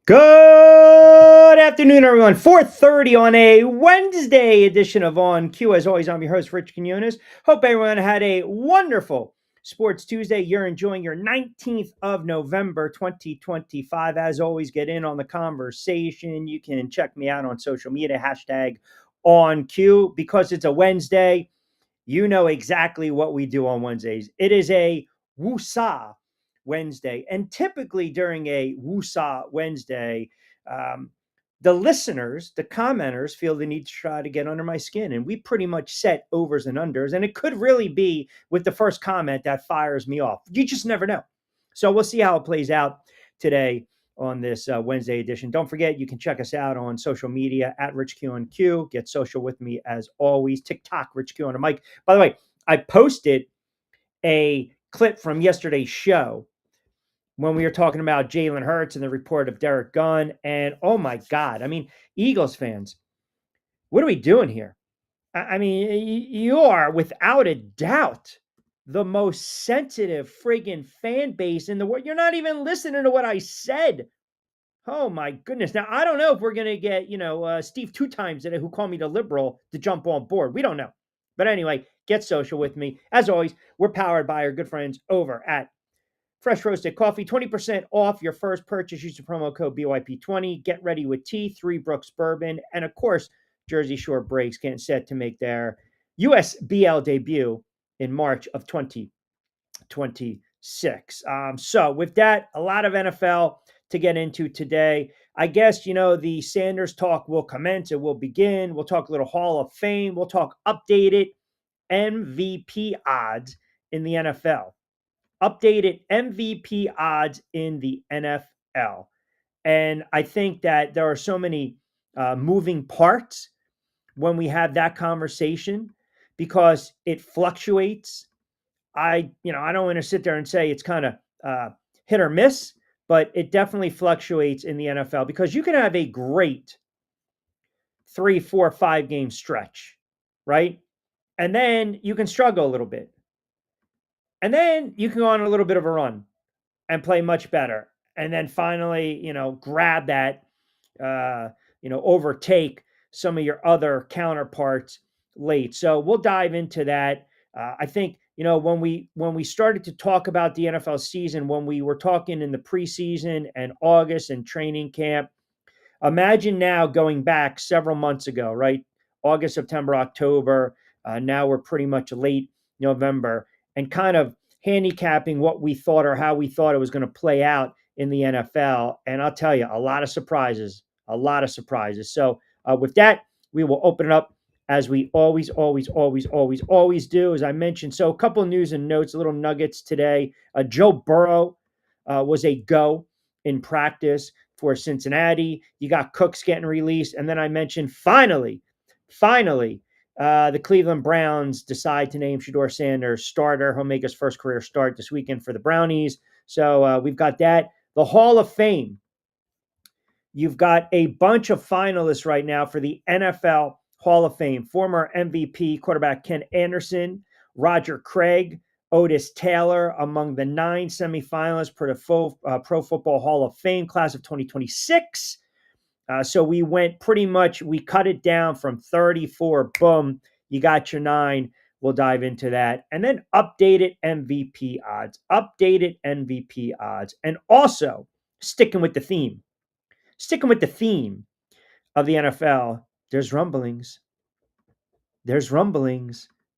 Good afternoon, everyone. 4:30 on a Wednesday edition of On Cue. As always, I'm your host, Rich Quinones. Hope everyone had a wonderful Sports Tuesday. You're enjoying your 19th of November, 2025. As always, get in on the conversation. You can check me out on social media, hashtag On Cue. Because it's a Wednesday, you know exactly what we do on Wednesdays. It is a woosah Wednesday. And typically during a woosah Wednesday, um, the listeners, the commenters feel the need to try to get under my skin. And we pretty much set overs and unders. And it could really be with the first comment that fires me off. You just never know. So we'll see how it plays out today on this Wednesday edition. Don't forget, you can check us out on social media at RichQ on Q. Get social with me as always. TikTok, Rich Q on a mic. By the way, I posted a clip from yesterday's show when we were talking about Jalen Hurts and the report of Derek Gunn. And oh my God, I mean, Eagles fans, what are we doing here? I mean, you are without a doubt the most sensitive friggin' fan base in the world. You're not even listening to what I said. Oh my goodness. Now, I don't know if we're going to get, Steve two times today who called me the liberal to jump on board. We don't know. But anyway, get social with me. As always, we're powered by our good friends over at Fresh Roasted Coffee. 20% off your first purchase. Use the promo code BYP20. Get ready with tea, Three Brooks Bourbon. And of course, Jersey Shore Breaks getting set to make their USBL debut in March of 2026. So with that, a lot of NFL to get into today. I guess, the Sanders talk will commence. It will begin. We'll talk a little Hall of Fame. We'll talk updated MVP odds in the NFL. Updated MVP odds in the NFL. And I think that there are so many moving parts when we have that conversation because it fluctuates. I don't want to sit there and say it's kind of hit or miss, but it definitely fluctuates in the NFL because you can have a great 3, 4, 5 game stretch, right? And then you can struggle a little bit. And then you can go on a little bit of a run and play much better. And then finally, grab that, overtake some of your other counterparts late. So we'll dive into that. I think when we started to talk about the NFL season, when we were talking in the preseason and August and training camp, imagine now going back several months ago, right? August, September, October. Now we're pretty much late November and kind of handicapping what we thought or how we thought it was going to play out in the NFL. And I'll tell you, a lot of surprises, a lot of surprises. So with that, we will open it up as we always do, as I mentioned. So a couple of news and notes, little nuggets today. Joe Burrow was a go in practice for Cincinnati. You got Cooks getting released. And then I mentioned finally, the Cleveland Browns decide to name Shedeur Sanders starter. He'll make his first career start this weekend for the Brownies. So we've got that. The Hall of Fame. You've got a bunch of finalists right now for the NFL Hall of Fame. Former MVP quarterback Ken Anderson, Roger Craig, Otis Taylor among the 9 semifinalists for the Pro Football Hall of Fame class of 2026. So we cut it down from 34. Boom, you got your 9. We'll dive into that. And then updated MVP odds. And also sticking with the theme of the NFL, there's rumblings.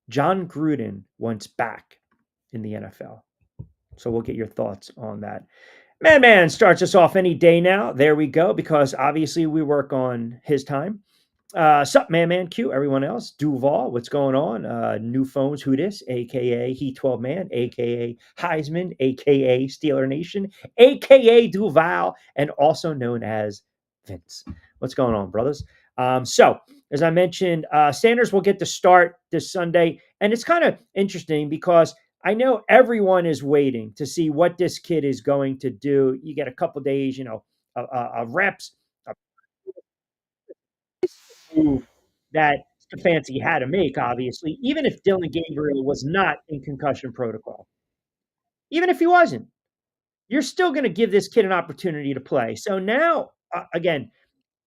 Jon Gruden wants back in the NFL. So we'll get your thoughts on that. Man starts us off any day now. There we go, because obviously we work on his time. Sup, Man Q, everyone else. Duval, what's going on? New phones, who dis, a.k.a. Heat 12 Man, a.k.a. Heisman, a.k.a. Steeler Nation, a.k.a. Duval, and also known as Vince. What's going on, brothers? So, as I mentioned, Sanders will get the start this Sunday. And it's kind of interesting because I know everyone is waiting to see what this kid is going to do. You get a couple days, reps, move that Stefanski had to make, obviously, even if Dylan Gabriel was not in concussion protocol. Even if he wasn't, you're still going to give this kid an opportunity to play. So now again,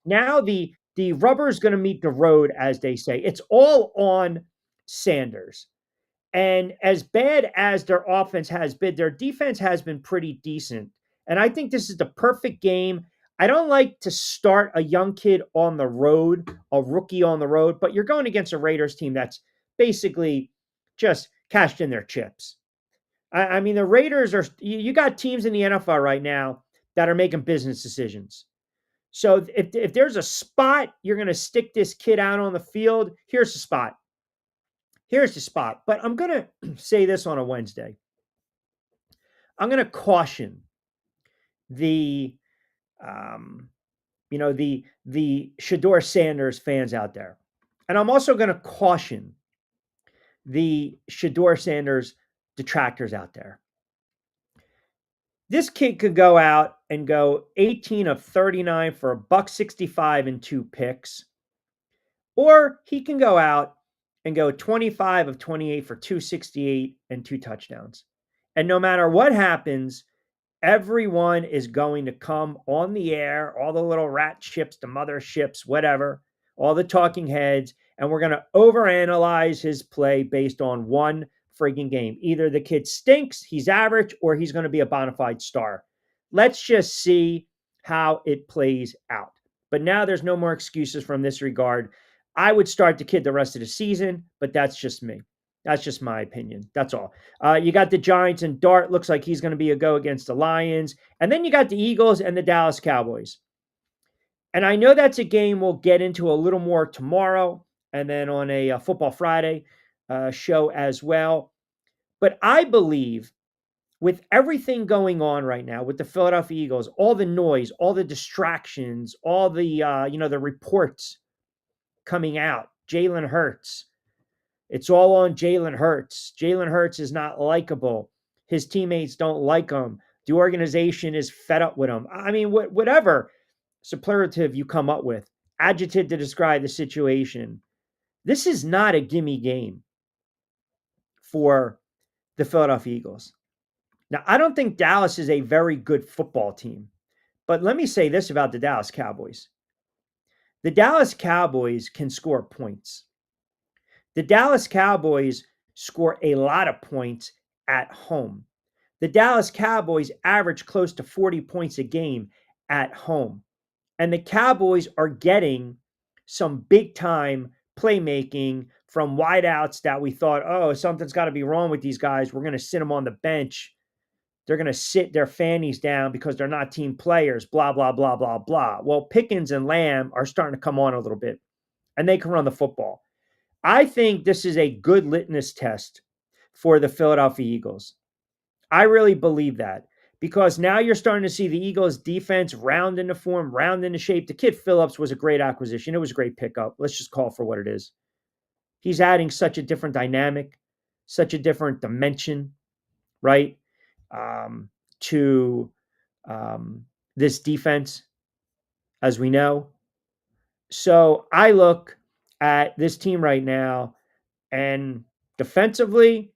now the rubber's going to meet the road, as they say. It's all on Sanders. And as bad as their offense has been, their defense has been pretty decent. And I think this is the perfect game. I don't like to start a young kid on the road, a rookie on the road, but you're going against a Raiders team that's basically just cashed in their chips. I mean, the Raiders are, you got teams in the NFL right now that are making business decisions. So if there's a spot you're going to stick this kid out on the field, here's the spot. Here's the spot. But I'm going to say this on a Wednesday. I'm going to caution the the Shador Sanders fans out there. And I'm also going to caution the Shador Sanders detractors out there. This kid could go out and go 18 of 39 for $165 and 2 picks. Or he can go out and go 25 of 28 for 268 and 2 touchdowns. And no matter what happens, everyone is going to come on the air, all the little rat ships, the mother ships, whatever, all the talking heads, and we're going to overanalyze his play based on one freaking game. Either the kid stinks, he's average, or he's going to be a bona fide star. Let's just see how it plays out. But now there's no more excuses from this regard. I would start the kid the rest of the season, but that's just me. That's just my opinion. That's all. You got the Giants, and Dart looks like he's going to be a go against the Lions. And then you got the Eagles and the Dallas Cowboys. And I know that's a game we'll get into a little more tomorrow and then on a Football Friday show as well. But I believe with everything going on right now with the Philadelphia Eagles, all the noise, all the distractions, all the the reports coming out, Jalen Hurts. It's all on Jalen Hurts. Jalen Hurts is not likable. His teammates don't like him. The organization is fed up with him. I mean, whatever superlative you come up with, adjective to describe the situation, this is not a gimme game for the Philadelphia Eagles. Now, I don't think Dallas is a very good football team, but let me say this about the Dallas Cowboys. The Dallas Cowboys can score points. The Dallas Cowboys score a lot of points at home. The Dallas Cowboys average close to 40 points a game at home. And the Cowboys are getting some big time playmaking from wideouts that we thought, oh, something's got to be wrong with these guys. We're going to sit them on the bench. They're going to sit their fannies down because they're not team players, blah, blah, blah, blah, blah. Well, Pickens and Lamb are starting to come on a little bit, and they can run the football. I think this is a good litmus test for the Philadelphia Eagles. I really believe that because now you're starting to see the Eagles defense round into form, round into shape. The kid Phillips was a great acquisition. It was a great pickup. Let's just call it for what it is. He's adding such a different dynamic, such a different dimension, right, to this defense, as we know. So I look at this team right now, and defensively,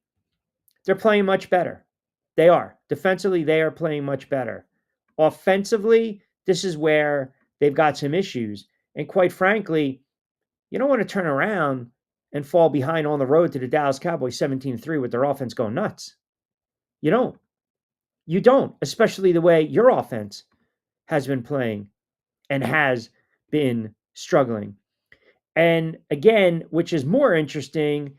they're playing much better. They are. Defensively, they are playing much better. Offensively, this is where they've got some issues. And quite frankly, you don't want to turn around and fall behind on the road to the Dallas Cowboys 17-3 with their offense going nuts. You don't. You don't, especially the way your offense has been playing and has been struggling. And again, which is more interesting,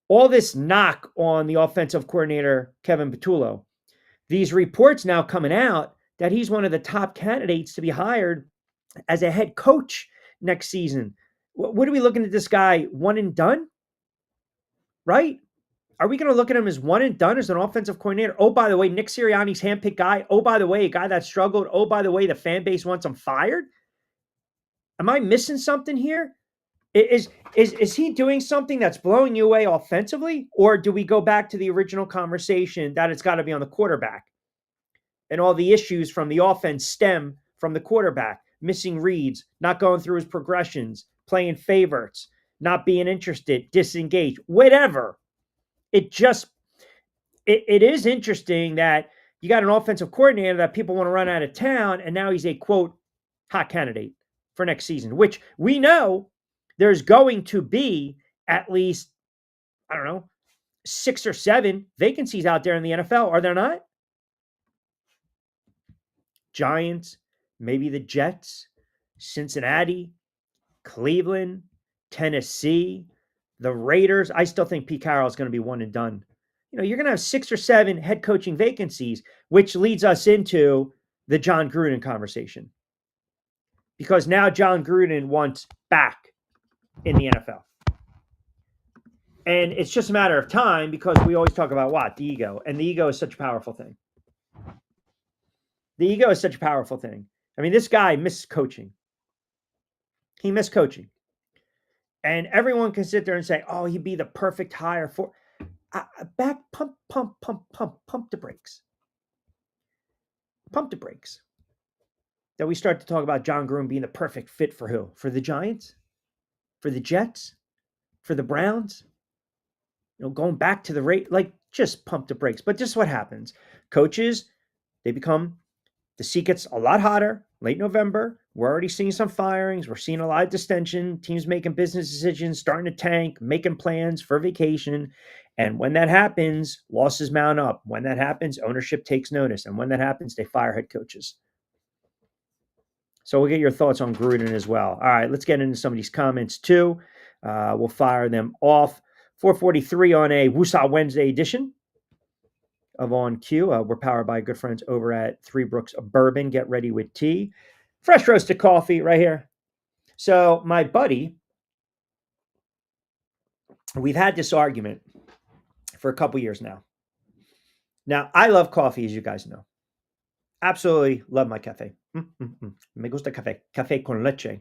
all this knock on the offensive coordinator, Kevin Patullo. These reports now coming out that he's one of the top candidates to be hired as a head coach next season. What are we looking at this guy, one and done? Right? Are we going to look at him as one and done as an offensive coordinator? Oh, by the way, Nick Sirianni's handpicked guy. Oh, by the way, a guy that struggled. Oh, by the way, the fan base wants him fired. Am I missing something here? Is he doing something that's blowing you away offensively? Or do we go back to the original conversation that it's got to be on the quarterback? And all the issues from the offense stem from the quarterback, missing reads, not going through his progressions, playing favorites, not being interested, disengaged, whatever. It is interesting that you got an offensive coordinator that people want to run out of town, and now he's a, quote, hot candidate for next season, which we know there's going to be at least, I don't know, 6 or 7 vacancies out there in the NFL. Are there not? Giants, maybe the Jets, Cincinnati, Cleveland, Tennessee, the Raiders. I still think Pete Carroll is going to be one and done. You're going to have 6 or 7 head coaching vacancies, which leads us into the Jon Gruden conversation. Because now Jon Gruden wants back in the NFL. And it's just a matter of time because we always talk about what? The ego. And the ego is such a powerful thing. The ego is such a powerful thing. I mean, this guy missed coaching. He missed coaching. And everyone can sit there and say, oh, he'd be the perfect hire for... pump the brakes. Pump the brakes. That we start to talk about Jon Gruden being the perfect fit for who? For the Giants? For the Jets? For the Browns? Going back to the rate, just pump the brakes. But this is what happens. Coaches, the seat gets a lot hotter. Late November, we're already seeing some firings. We're seeing a lot of distension. Teams making business decisions, starting to tank, making plans for vacation. And when that happens, losses mount up. When that happens, ownership takes notice. And when that happens, they fire head coaches. So we'll get your thoughts on Gruden as well. All right, let's get into some of these comments too. We'll fire them off. 4:43 on a Woosah Wednesday edition of On Cue. We're powered by good friends over at Three Brooks Bourbon. Get ready with tea. Fresh roasted coffee right here. So my buddy, we've had this argument for a couple years now. Now, I love coffee, as you guys know. Absolutely love my cafe. Me gusta café. Café con leche.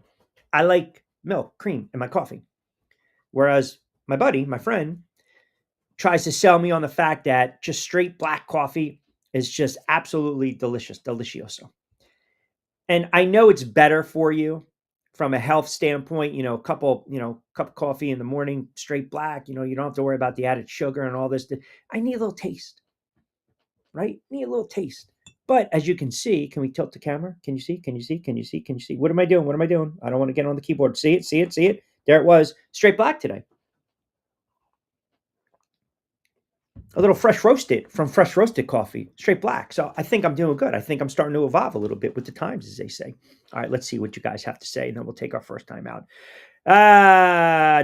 I like milk, cream in my coffee. Whereas my buddy, my friend, tries to sell me on the fact that just straight black coffee is just absolutely delicious, delicioso. And I know it's better for you from a health standpoint, cup of coffee in the morning, straight black, you don't have to worry about the added sugar and all this. I need a little taste, right? Need a little taste. But as you can see, can we tilt the camera? Can you see? Can you see? Can you see? Can you see? What am I doing? What am I doing? I don't want to get on the keyboard. See it? See it? See it? There it was. Straight black today. A little fresh roasted from fresh roasted coffee, straight black. So I think I'm doing good. I think I'm starting to evolve a little bit with the times, as they say. All right, let's see what you guys have to say, and then we'll take our first time out.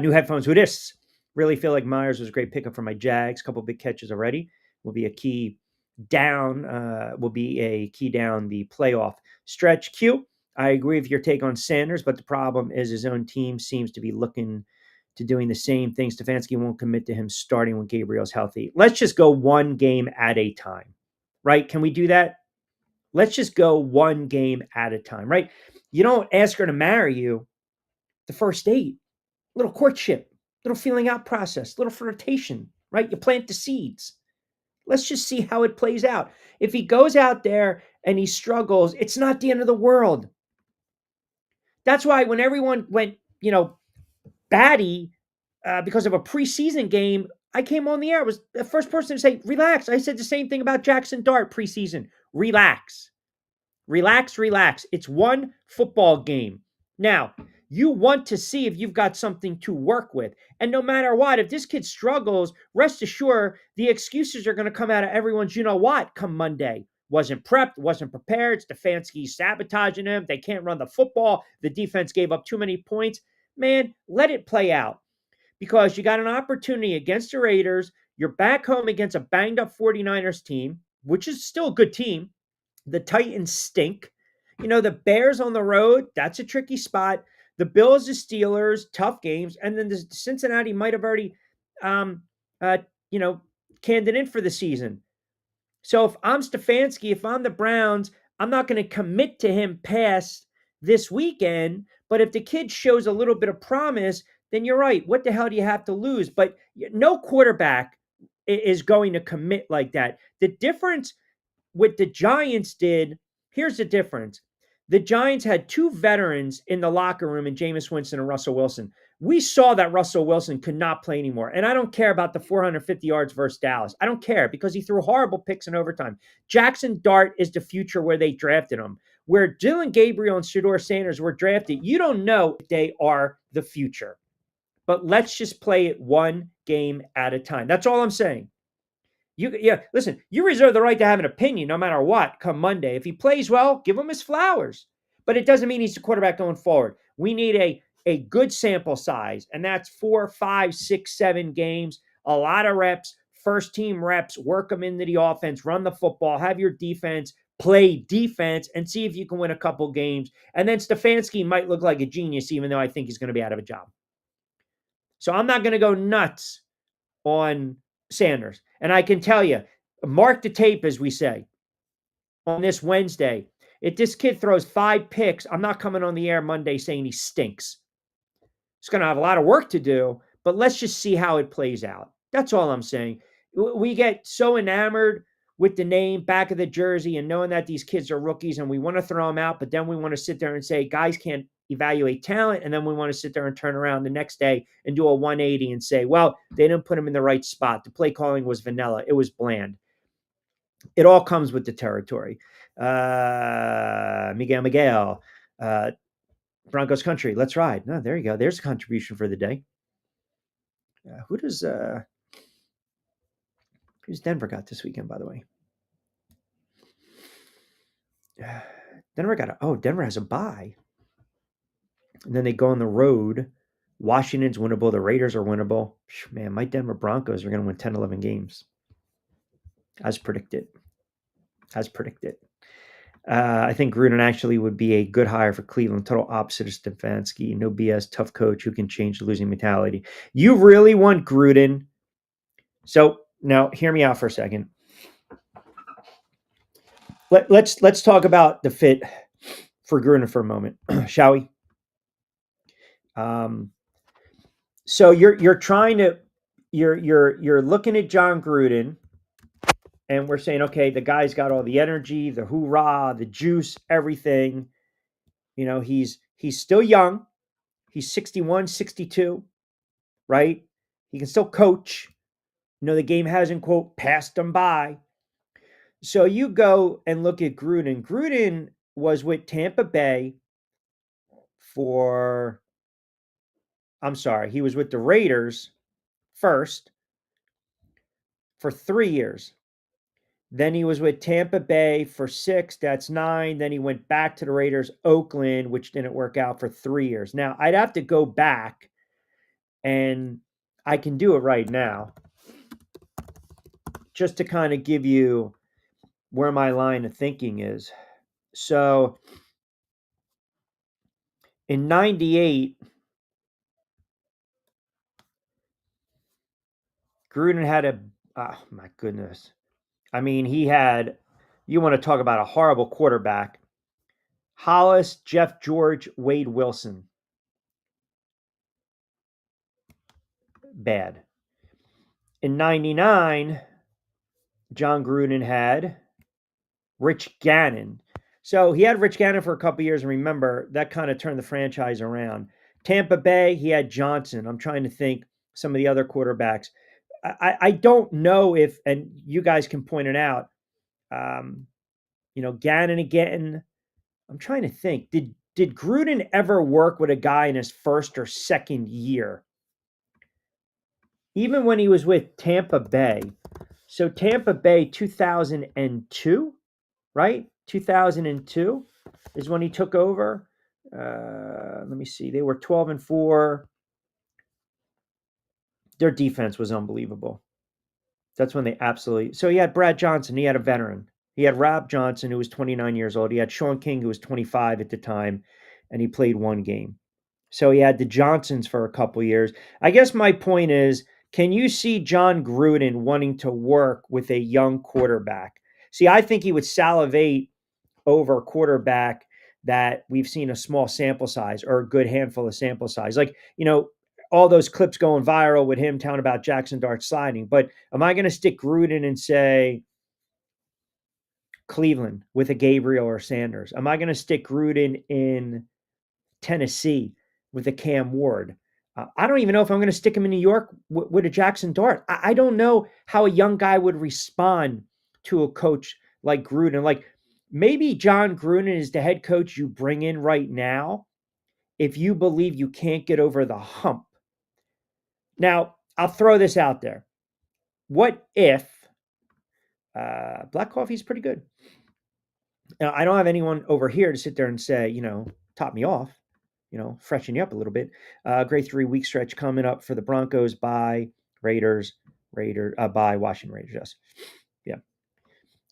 New headphones. Who dis? Really feel like Myers was a great pickup for my Jags. Couple big catches already. Will be a key down. The playoff stretch. Q. I agree with your take on Sanders, but the problem is his own team seems to be looking to doing the same thing. Stefanski won't commit to him starting when Gabriel's healthy. Let's just go one game at a time, right? Can we do that? Let's just go one game at a time, right? You don't ask her to marry you the first date. Little courtship, little feeling out process, little flirtation, right? You plant the seeds. Let's just see how it plays out. If he goes out there and he struggles, it's not the end of the world. That's why when everyone went, batty because of a preseason game, I came on the air. I was the first person to say, relax. I said the same thing about Jackson Dart preseason. Relax. Relax, relax. It's one football game. Now, you want to see if you've got something to work with. And no matter what, if this kid struggles, rest assured, the excuses are going to come out of everyone's you-know-what come Monday. Wasn't prepped, wasn't prepared. Stefanski's sabotaging him. They can't run the football. The defense gave up too many points. Man, let it play out. Because you got an opportunity against the Raiders. You're back home against a banged-up 49ers team, which is still a good team. The Titans stink. The Bears on the road, that's a tricky spot. The Bills, the Steelers, tough games. And then the Cincinnati might have already, canned it in for the season. So if I'm Stefanski, if I'm the Browns, I'm not going to commit to him past this weekend. But if the kid shows a little bit of promise, then you're right. What the hell do you have to lose? But no quarterback is going to commit like that. The difference what the Giants did, here's the difference. The Giants had 2 veterans in the locker room in Jameis Winston and Russell Wilson. We saw that Russell Wilson could not play anymore. And I don't care about the 450 yards versus Dallas. I don't care because he threw horrible picks in overtime. Jackson Dart is the future where they drafted him. where Dylan Gabriel and Shedeur Sanders were drafted, you don't know if they are the future. But let's just play it one game at a time. That's all I'm saying. Listen, you reserve the right to have an opinion no matter what come Monday. If he plays well, give him his flowers. But it doesn't mean he's the quarterback going forward. We need a good sample size, and that's 4, 5, 6, 7 games, a lot of reps, first team reps, work them into the offense, run the football, have your defense play defense, and see if you can win a couple games. And then Stefanski might look like a genius, even though I think he's going to be out of a job. So I'm not going to go nuts on Sanders. And I can tell you, mark the tape, as we say, on this Wednesday. If this kid throws 5 picks, I'm not coming on the air Monday saying he stinks. He's going to have a lot of work to do, but let's just see how it plays out. That's all I'm saying. We get so enamored with the name back of the jersey and knowing that these kids are rookies and we want to throw them out, but then we want to sit there and say guys can't evaluate talent, and then we want to sit there and turn around the next day and do a 180 and say, well, they didn't put him in the right spot. The play calling was vanilla. It was bland. It all comes with the territory. Miguel, Broncos country, let's ride. No, there you go. There's a contribution for the day. Who's Denver got this weekend, by the way? Denver has a bye. And then they go on the road. Washington's winnable. The Raiders are winnable. Man, my Denver Broncos are going to win 10, 11 games. As predicted. I think Gruden actually would be a good hire for Cleveland. Total opposite of Stefanski. No BS, tough coach who can change the losing mentality. You really want Gruden. So now hear me out for a second. Let's talk about the fit for Gruden for a moment, shall we? So you're trying to you're looking at Jon Gruden, and we're saying, okay, the guy's got all the energy, the hoorah, the juice, everything. You know, he's still young. He's 61, 62, right? He can still coach. You know, the game hasn't, quote, passed him by. So you go and look at Gruden. Gruden was with Tampa Bay he was with the Raiders first for 3 years. Then he was with Tampa Bay for 6. That's 9. Then he went back to the Raiders, Oakland, which didn't work out, for 3 years. Now, I'd have to go back, and I can do it right now, just to kind of give you where my line of thinking is. So in 98, Gruden had oh my goodness. I mean, you want to talk about a horrible quarterback. Hollis, Jeff George, Wade Wilson. Bad. In 99, Jon Gruden had Rich Gannon. So he had Rich Gannon for a couple years, and remember, that kind of turned the franchise around. Tampa Bay, he had Johnson. I'm trying to think some of the other quarterbacks. I don't know if, and you guys can point it out, Gannon again. I'm trying to think. Did Gruden ever work with a guy in his first or second year? Even when he was with Tampa Bay. So Tampa Bay 2002, right? 2002 is when he took over. Let me see. They were 12-4. Their defense was unbelievable. That's when they absolutely. So he had Brad Johnson. He had a veteran. He had Rob Johnson, who was 29 years old. He had Sean King, who was 25 at the time, and he played 1 game. So he had the Johnsons for a couple years. I guess my point is, can you see Jon Gruden wanting to work with a young quarterback? See, I think he would salivate over a quarterback that we've seen a small sample size or a good handful of sample size. Like, all those clips going viral with him telling about Jackson Dart sliding. But am I going to stick Gruden and say Cleveland with a Gabriel or Sanders? Am I going to stick Gruden in Tennessee with a Cam Ward? I don't even know if I'm going to stick him in New York with a Jackson Dart. I don't know how a young guy would respond to a coach like Gruden. Like, Maybe Jon Gruden is the head coach you bring in right now if you believe you can't get over the hump. Now, I'll throw this out there. What if black coffee is pretty good? Now, I don't have anyone over here to sit there and say, top me off, freshen you up a little bit. Great 3-week stretch coming up for the Broncos by by Washington Raiders. Yes.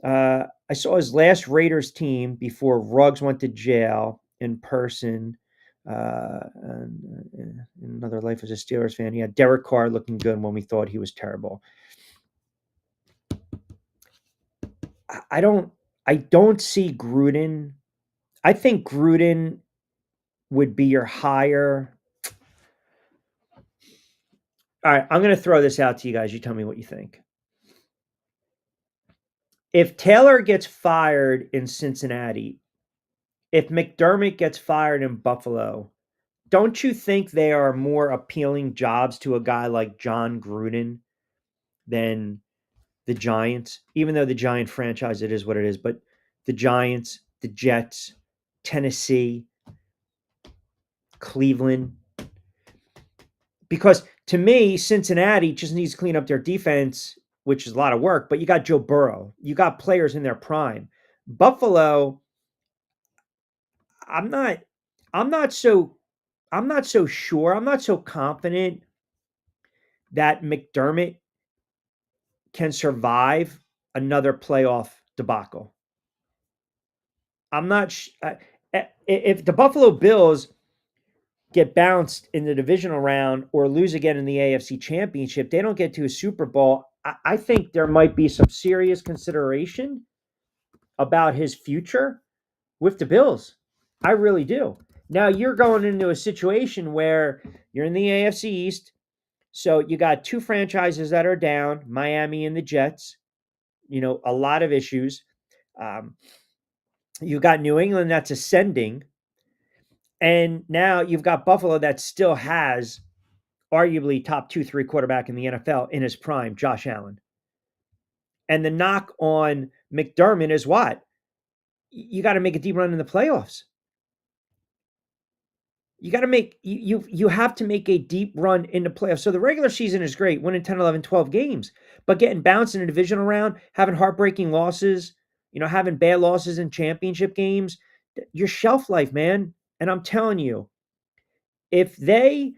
Yeah. I saw his last Raiders team before Ruggs went to jail in person. In another life as a Steelers fan. Yeah, Derek Carr looking good when we thought he was terrible. I don't see Gruden. I think Gruden would be your hire. All right, I'm going to throw this out to you guys. You tell me what you think. If Taylor gets fired in Cincinnati, if McDermott gets fired in Buffalo, don't you think they are more appealing jobs to a guy like Jon Gruden than the Giants? Even though the Giant franchise, it is what it is, but the Giants, the Jets, Tennessee, Cleveland. Because to me, Cincinnati just needs to clean up their defense, which is a lot of work, but you got Joe Burrow. You got players in their prime. Buffalo, I'm not so sure. I'm not so confident that McDermott can survive another playoff debacle. I'm not if the Buffalo Bills get bounced in the divisional round or lose again in the AFC Championship, they don't get to a Super Bowl. I think there might be some serious consideration about his future with the Bills. I really do. Now you're going into a situation where you're in the AFC East, so you got two franchises that are down, Miami and the Jets. A lot of issues. You got New England that's ascending, and now you've got Buffalo that still has arguably top 2-3 quarterback in the NFL in his prime, Josh Allen. And the knock on McDermott is what? You got to make a deep run in the playoffs. You got to make you have to make a deep run in the playoffs. So the regular season is great, winning 10, 11, 12 games, but getting bounced in a divisional round, having heartbreaking losses, having bad losses in championship games, your shelf life, man. And I'm telling you, if they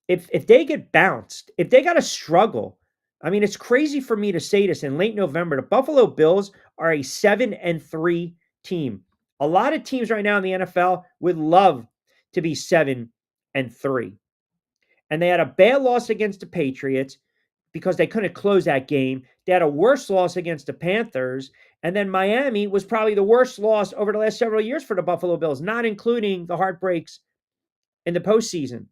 get bounced, if they got to struggle, I mean, it's crazy for me to say this in late November. The Buffalo Bills are a 7-3 team. A lot of teams right now in the NFL would love to be 7-3. And they had a bad loss against the Patriots because they couldn't close that game. They had a worse loss against the Panthers. And then Miami was probably the worst loss over the last several years for the Buffalo Bills, not including the heartbreaks in the postseason.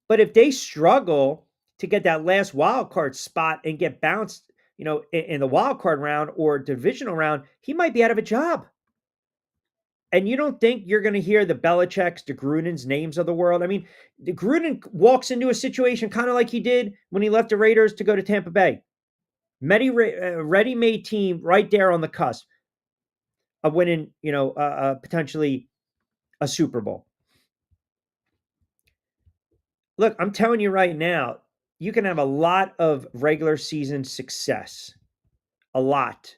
But if they struggle to get that last wild card spot and get bounced, in the wild card round or divisional round, he might be out of a job. And you don't think you're going to hear the Belichick's, the Gruden's names of the world? I mean, the Gruden walks into a situation kind of like he did when he left the Raiders to go to Tampa Bay. Ready-made team right there on the cusp of winning, potentially a Super Bowl. Look, I'm telling you right now, you can have a lot of regular season success. A lot.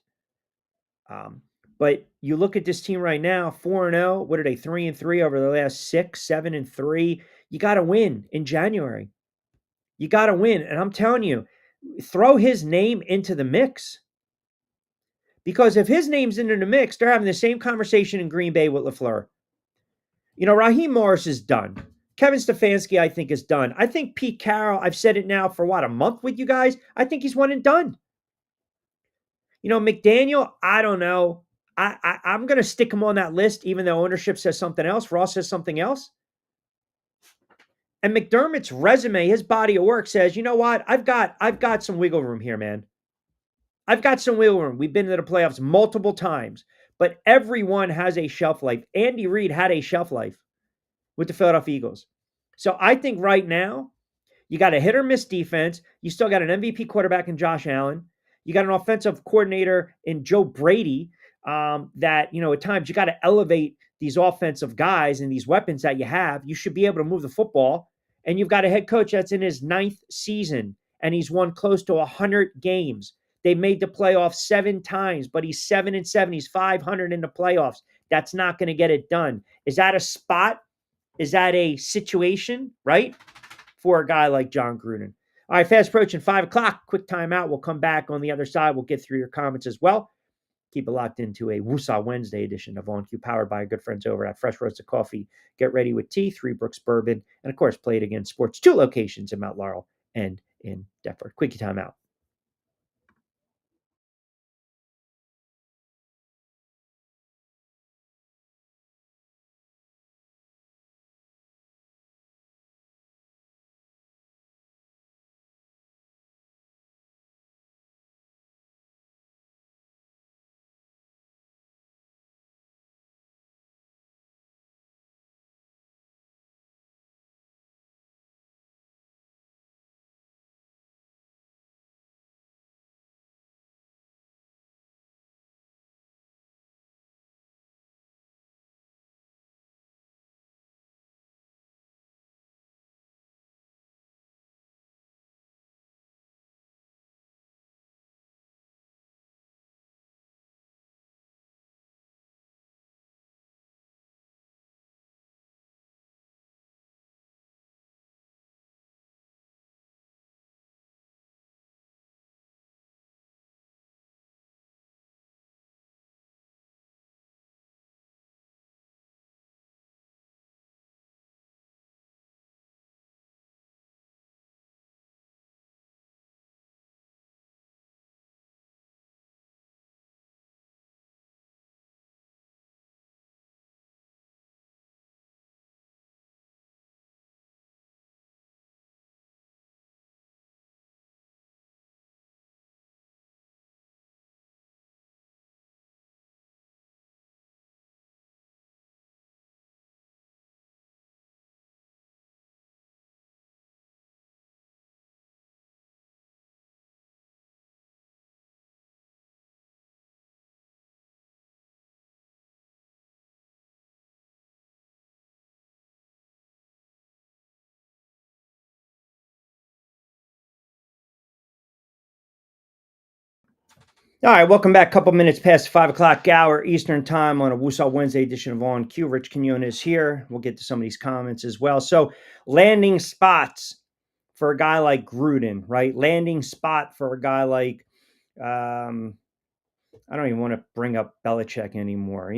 But you look at this team right now, 4-0. What are they? 3-3 over the last 6, 7-3. You got to win in January. You got to win. And I'm telling you, throw his name into the mix. Because if his name's into the mix, they're having the same conversation in Green Bay with LaFleur. Raheem Morris is done. Kevin Stefanski, I think, is done. I think Pete Carroll, I've said it now for a month with you guys. I think he's one and done. McDaniel, I don't know. I'm going to stick him on that list, even though ownership says something else. Ross says something else. And McDermott's resume, his body of work says, you know what? I've got some wiggle room here, man. I've got some wiggle room. We've been to the playoffs multiple times, but everyone has a shelf life. Andy Reid had a shelf life with the Philadelphia Eagles. So I think right now, you got a hit or miss defense. You still got an MVP quarterback in Josh Allen. You got an offensive coordinator in Joe Brady that, at times you got to elevate these offensive guys and these weapons that you have. You should be able to move the football. And you've got a head coach that's in his ninth season and he's won close to 100 games. They made the playoffs 7 times, but he's 7-7. He's 500 in the playoffs. That's not going to get it done. Is that a spot? Is that a situation, right? For a guy like Jon Gruden. All right, fast approaching 5 o'clock. Quick timeout. We'll come back on the other side. We'll get through your comments as well. Keep it locked into a Woosah Wednesday edition of On Cue, powered by our good friends over at Fresh Roasted Coffee. Get ready with tea, Three Brooks Bourbon, and of course, Play It Again Sports. 2 locations in Mount Laurel and in Deptford. Quickie timeout. All right, welcome back. Couple minutes past 5 o'clock hour Eastern time on a Woosah Wednesday edition of On Cue. Rich Quinones here. We'll get to some of these comments as well. So, landing spots for a guy like Gruden, right? Landing spot for a guy like, I don't even want to bring up Belichick anymore.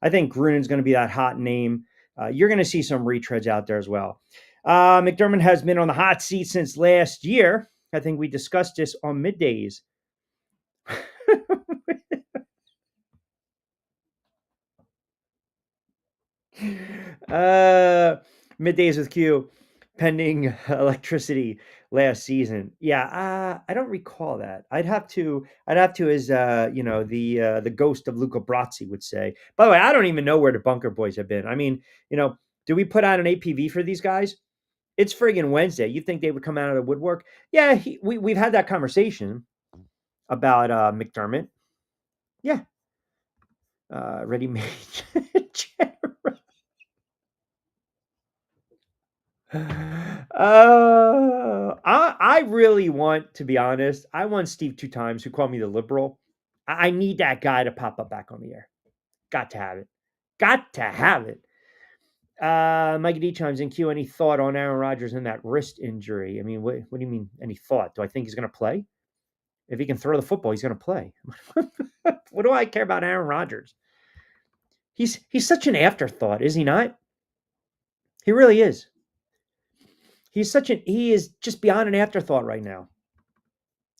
I think Gruden's going to be that hot name. You're going to see some retreads out there as well. McDermott has been on the hot seat since last year. I think we discussed this on middays. uh, Middays with Q, pending electricity last season. Yeah, I don't recall that. I'd have to, as the ghost of Luca Brasi would say. By the way, I don't even know where the Bunker Boys have been. I mean, do we put out an APV for these guys? It's friggin' Wednesday. You think they would come out of the woodwork? Yeah, we've had that conversation about McDermott. Yeah, ready-made. I really want, to be honest, I want Steve 2 times, who called me the liberal. I need that guy to pop up back on the air. Got to have it. Got to have it. Mikey D chimes in. Q, any thought on Aaron Rodgers and that wrist injury? I mean, what do you mean, any thought? Do I think he's going to play? If he can throw the football, he's going to play. What do I care about Aaron Rodgers? He's such an afterthought, is he not? He really is. He is just beyond an afterthought right now.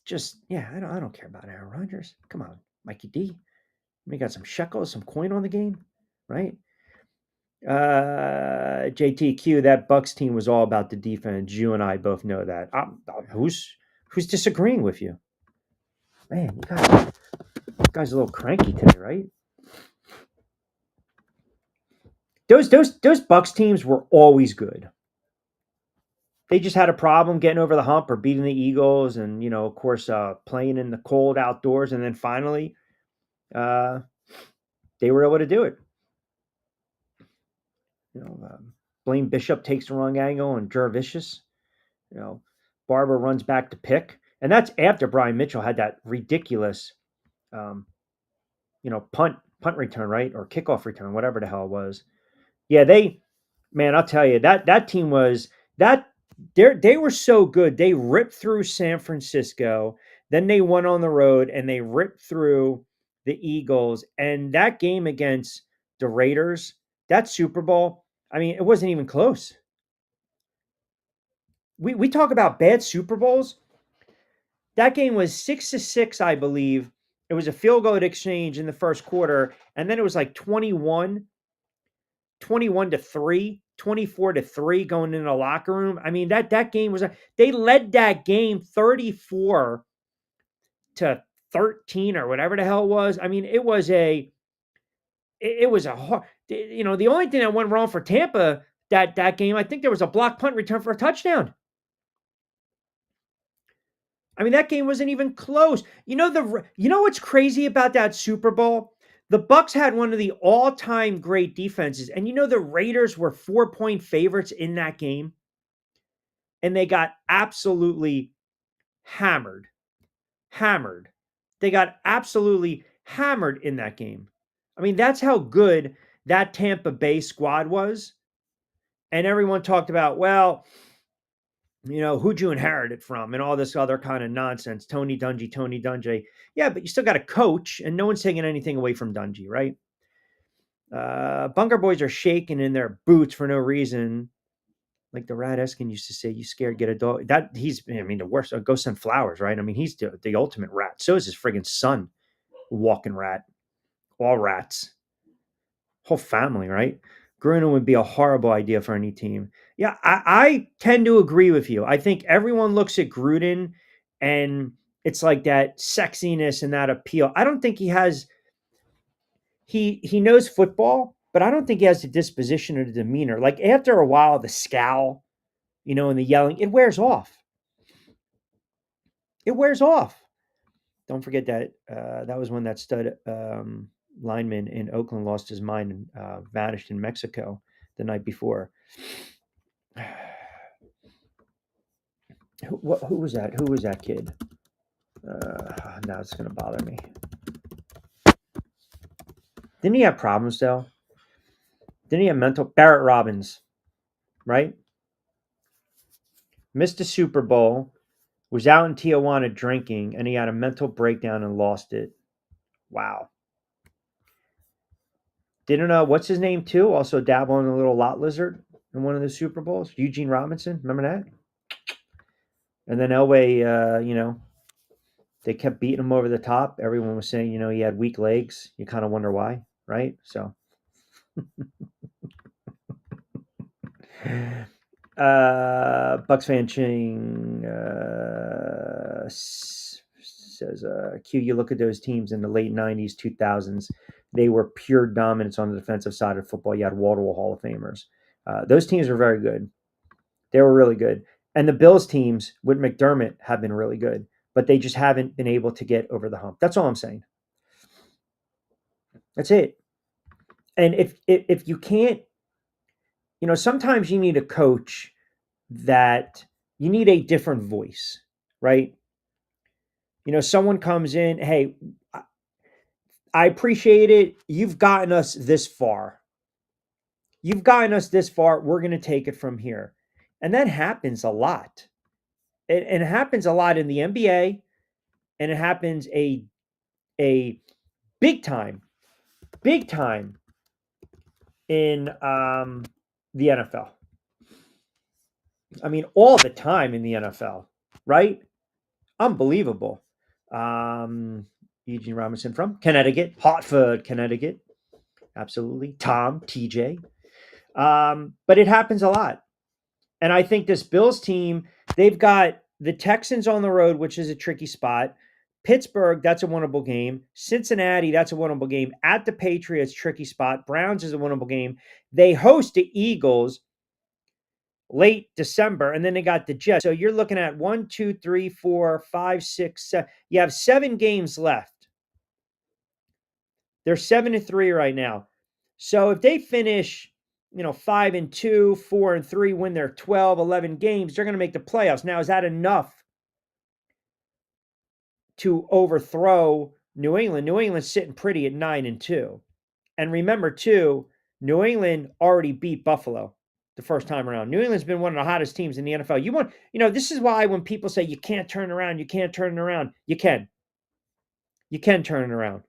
Just, yeah, I don't care about Aaron Rodgers. Come on, Mikey D. We got some shekels, some coin on the game, right? JTQ, that Bucks team was all about the defense. You and I both know that. Who's disagreeing with you? Man, you guys are a little cranky today, right? Those Bucks teams were always good. they just had a problem getting over the hump or beating the Eagles, and of course, playing in the cold outdoors, and then finally, uh, they were able to do it. Blaine Bishop takes the wrong angle, and Jervicius, you know, Barber runs back to pick, and that's after Brian Mitchell had that ridiculous, um, punt return, right, or kickoff return, whatever the hell it was. Yeah, man, I'll tell you that team was that they were so good. They ripped through San Francisco, then they went on the road and they ripped through the Eagles. And that game against the Raiders, that Super Bowl, I mean, it wasn't even close. We talk about bad Super Bowls. That game was 6-6, I believe. It was a field goal exchange in the first quarter, and then it was like 21-3, 24-3 going in the locker room. I mean, that game was they led that game 34-13 or whatever the hell it was. I mean, it was a hard, the only thing that went wrong for Tampa that game, I think there was a block punt return for a touchdown. I mean, that game wasn't even close. You know what's crazy about that Super Bowl? The Bucks had one of the all-time great defenses, and the Raiders were 4-point favorites in that game, and they got absolutely hammered. Hammered. They got absolutely hammered in that game. I mean, that's how good that Tampa Bay squad was. And everyone talked about, well, who'd you inherit it from and all this other kind of nonsense. Tony Dungy. Yeah, but you still got a coach, and no one's taking anything away from Dungy, right? Bunker boys are shaking in their boots for no reason. Like the Rat Eskin used to say, you scared, get a dog. The worst. Go send flowers, right? I mean, he's the ultimate rat. So is his friggin' son, walking rat. All rats. Whole family, right? Gruden would be a horrible idea for any team. Yeah, I tend to agree with you. I think everyone looks at Gruden and it's like that sexiness and that appeal. I don't think he has he knows football, but I don't think he has the disposition or the demeanor. Like after a while, the scowl, and the yelling, it wears off. It wears off. Don't forget that that was when that stud lineman in Oakland lost his mind and vanished in Mexico the night before. Who was that? Who was that kid? Now it's going to bother me. Didn't he have problems though? Didn't he have mental? Barrett Robbins, right? Missed the Super Bowl, was out in Tijuana drinking, and he had a mental breakdown and lost it. Wow. Didn't know what's his name too. Also dabbling a little lot lizard in one of the Super Bowls. Eugene Robinson, remember that? And then Elway, they kept beating him over the top. Everyone was saying, he had weak legs. You kind of wonder why, right? So, Bucks fan Ching says, Q, you look at those teams in the late 90s, 2000s, they were pure dominance on the defensive side of football. You had wall-to-wall Hall of Famers. Those teams were very good. They were really good. And the Bills teams with McDermott have been really good, but they just haven't been able to get over the hump. That's all I'm saying. That's it. And if you can't, sometimes you need a coach that you need a different voice, right? Someone comes in, hey, I appreciate it. You've gotten us this far. You've gotten us this far. We're going to take it from here. And that happens a lot. And it happens a lot in the NBA, and it happens a big time in the NFL. I mean, all the time in the NFL, right? Unbelievable. Eugene Robinson from Connecticut, Hartford, Connecticut. Absolutely. Tom, TJ. But it happens a lot. And I think this Bills team, they've got the Texans on the road, which is a tricky spot. Pittsburgh, that's a winnable game. Cincinnati, that's a winnable game. At the Patriots, tricky spot. Browns is a winnable game. They host the Eagles. late December, and then they got the Jets. So you're looking at 1, 2, 3, 4, 5, 6, 7. You have 7 games left. They're 7-3 right now. So if they finish, 5-2, 4-3, win their 12, 11 games, they're going to make the playoffs. Now, is that enough to overthrow New England? New England's sitting pretty at 9-2. And remember, too, New England already beat Buffalo the first time around. New England's been one of the hottest teams in the NFL. This is why when people say you can't turn it around, you can't turn it around, you can. You can turn it around.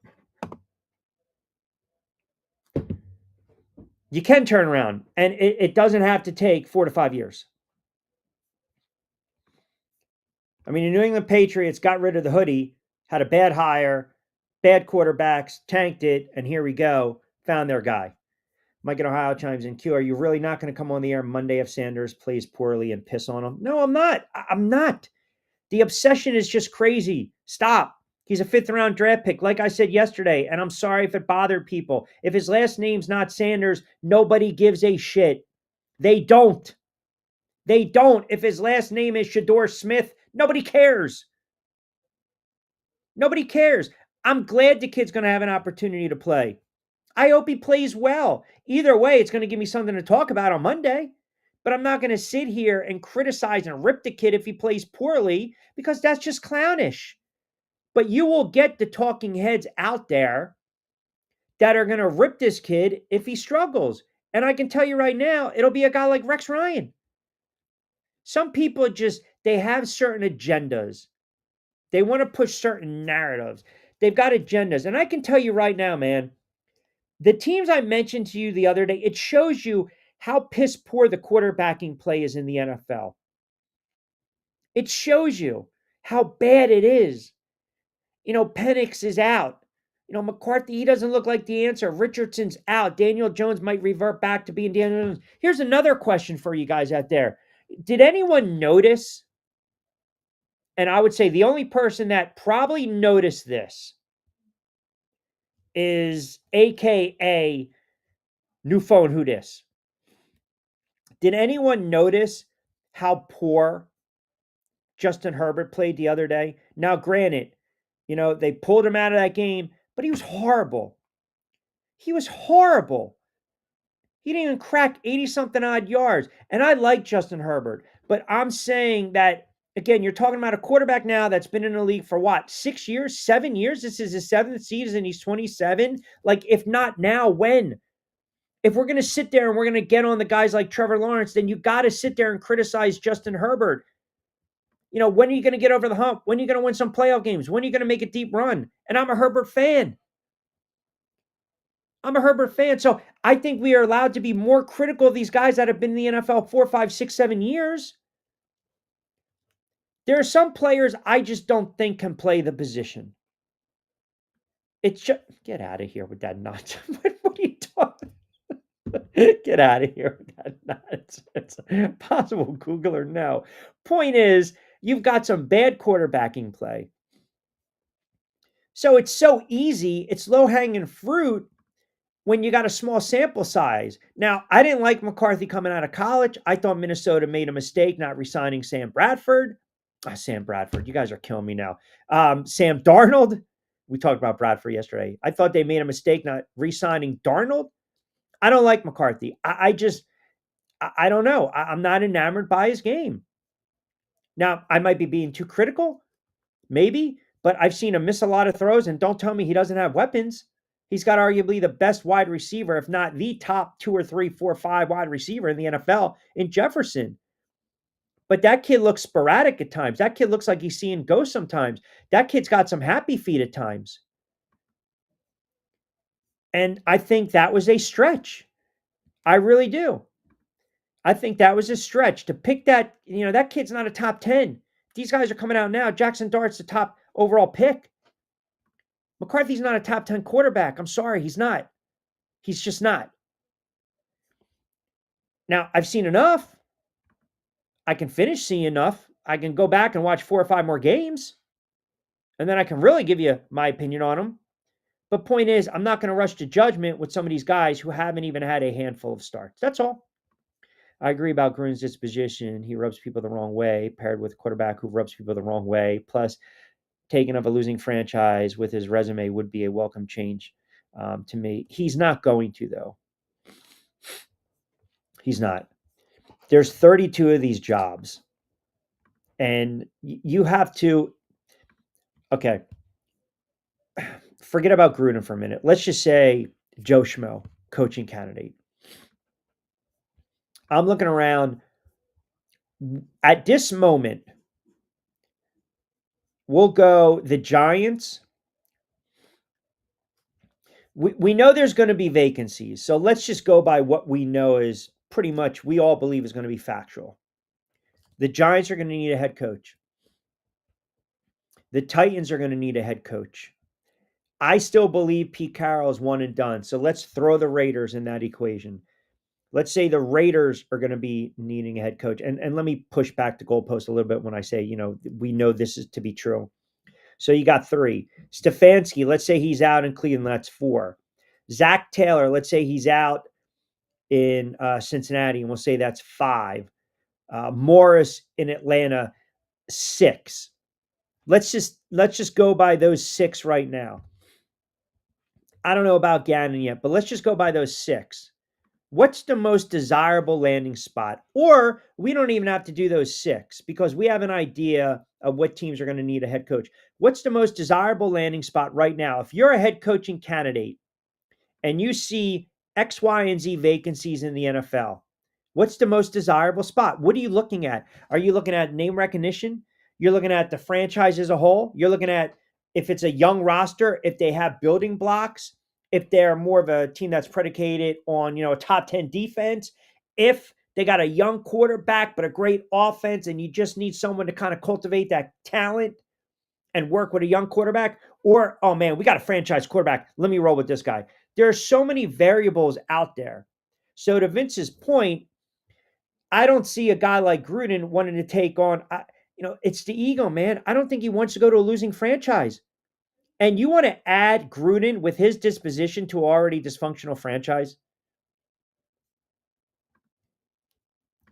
You can turn around, and it doesn't have to take 4 to 5 years. I mean, the New England Patriots got rid of the hoodie, had a bad hire, bad quarterbacks, tanked it, and here we go, found their guy. Mike in Ohio chimes in, Q, are you really not going to come on the air Monday if Sanders plays poorly and piss on him? No, I'm not. I'm not. The obsession is just crazy. Stop. He's a 5th-round draft pick, like I said yesterday, and I'm sorry if it bothered people. If his last name's not Sanders, nobody gives a shit. They don't. They don't. If his last name is Shador Smith, nobody cares. Nobody cares. I'm glad the kid's going to have an opportunity to play. I hope he plays well. Either way, it's going to give me something to talk about on Monday. But I'm not going to sit here and criticize and rip the kid if he plays poorly, because that's just clownish. But you will get the talking heads out there that are going to rip this kid if he struggles. And I can tell you right now, it'll be a guy like Rex Ryan. Some people they have certain agendas. They want to push certain narratives. They've got agendas. And I can tell you right now, man, the teams I mentioned to you the other day, it shows you how piss poor the quarterbacking play is in the NFL. It shows you how bad it is. Penix is out. McCarthy, he doesn't look like the answer. Richardson's out. Daniel Jones might revert back to being Daniel Jones. Here's another question for you guys out there. Did anyone notice? And I would say the only person that probably noticed this is AKA New Phone Who Dis. Did anyone notice how poor Justin Herbert played the other day? Now, granted, they pulled him out of that game, but he was horrible. He was horrible. He didn't even crack 80-something odd yards. And I like Justin Herbert, but I'm saying that, again, you're talking about a quarterback now that's been in the league for what, 6 years, 7 years? This is his 7th season. He's 27. Like, if not now, when? If we're going to sit there and we're going to get on the guys like Trevor Lawrence, then you got to sit there and criticize Justin Herbert. When are you going to get over the hump? When are you going to win some playoff games? When are you going to make a deep run? And I'm a Herbert fan. So I think we are allowed to be more critical of these guys that have been in the NFL 4, 5, 6, 7 years. There are some players I just don't think can play the position. It's just, get out of here with that nonsense. What are you talking? Get out of here with that nonsense. Possible Google or no. Point is, you've got some bad quarterbacking play. So it's so easy. It's low-hanging fruit when you got a small sample size. Now, I didn't like McCarthy coming out of college. I thought Minnesota made a mistake not re-signing Sam Bradford. Sam Bradford, you guys are killing me now. Sam Darnold. We talked about Bradford yesterday. I thought they made a mistake not re-signing Darnold. I don't like McCarthy. I don't know. I'm not enamored by his game. Now, I might be being too critical, maybe, but I've seen him miss a lot of throws, and don't tell me he doesn't have weapons. He's got arguably the best wide receiver, if not the top 2 or 3, 4, 5 wide receiver in the NFL in Jefferson. But that kid looks sporadic at times. That kid looks like he's seeing ghosts sometimes. That kid's got some happy feet at times. And I think that was a stretch. I really do. I think that was a stretch to pick that. That kid's not a top 10. These guys are coming out now. Jackson Dart's the top overall pick. McCarthy's not a top 10 quarterback. I'm sorry, he's not. He's just not. Now, I've seen enough. I can finish seeing enough. I can go back and watch 4 or 5 more games, and then I can really give you my opinion on them. But point is, I'm not going to rush to judgment with some of these guys who haven't even had a handful of starts. That's all. I agree about Gruden's disposition. He rubs people the wrong way, paired with a quarterback who rubs people the wrong way. Plus, taking of a losing franchise with his resume would be a welcome change to me. He's not going to, though. He's not. There's 32 of these jobs, and you have to. Okay, forget about Gruden for a minute. Let's just say Joe Schmo, coaching candidate. I'm looking around. At this moment, we'll go the Giants. We know there's going to be vacancies. So let's just go by what we know is pretty much we all believe is going to be factual. The Giants are going to need a head coach. The Titans are going to need a head coach. I still believe Pete Carroll is one and done. So let's throw the Raiders in that equation. Let's say the Raiders are going to be needing a head coach. And let me push back the goalpost a little bit when I say, we know this is to be true. So you got 3. Stefanski, let's say he's out in Cleveland. That's 4. Zach Taylor, let's say he's out in Cincinnati, and we'll say that's 5. Morris in Atlanta, 6. Let's just go by those 6 right now. I don't know about Gannon yet, but let's just go by those 6. What's the most desirable landing spot? Or we don't even have to do those 6 because we have an idea of what teams are going to need a head coach. What's the most desirable landing spot right now? If you're a head coaching candidate and you see X, Y, and Z vacancies in the NFL, what's the most desirable spot? What are you looking at? Are you looking at name recognition? You're looking at the franchise as a whole? You're looking at if it's a young roster, if they have building blocks, if they're more of a team that's predicated on, a top 10 defense, if they got a young quarterback but a great offense and you just need someone to kind of cultivate that talent and work with a young quarterback, or, oh man, we got a franchise quarterback. Let me roll with this guy. There are so many variables out there. So to Vince's point, I don't see a guy like Gruden wanting to take on, it's the ego, man. I don't think he wants to go to a losing franchise. And you want to add Gruden with his disposition to already dysfunctional franchise?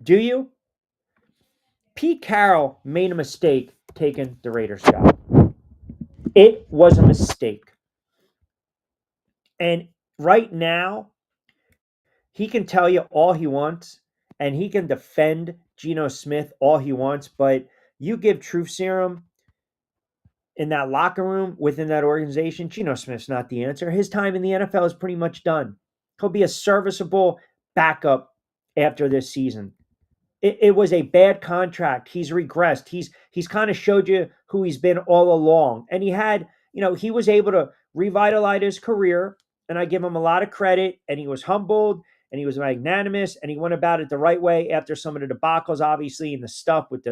Do you? Pete Carroll made a mistake taking the Raiders job. It was a mistake. And right now, he can tell you all he wants and he can defend Geno Smith all he wants, but you give truth serum in that locker room within that organization, Geno Smith's not the answer. His time in the NFL is pretty much done. He'll be a serviceable backup after this season. It was a bad contract. He's regressed. He's kind of showed you who he's been all along. And he was able to revitalize his career, and I give him a lot of credit, and he was humbled, and he was magnanimous, and he went about it the right way after some of the debacles, obviously, and the stuff with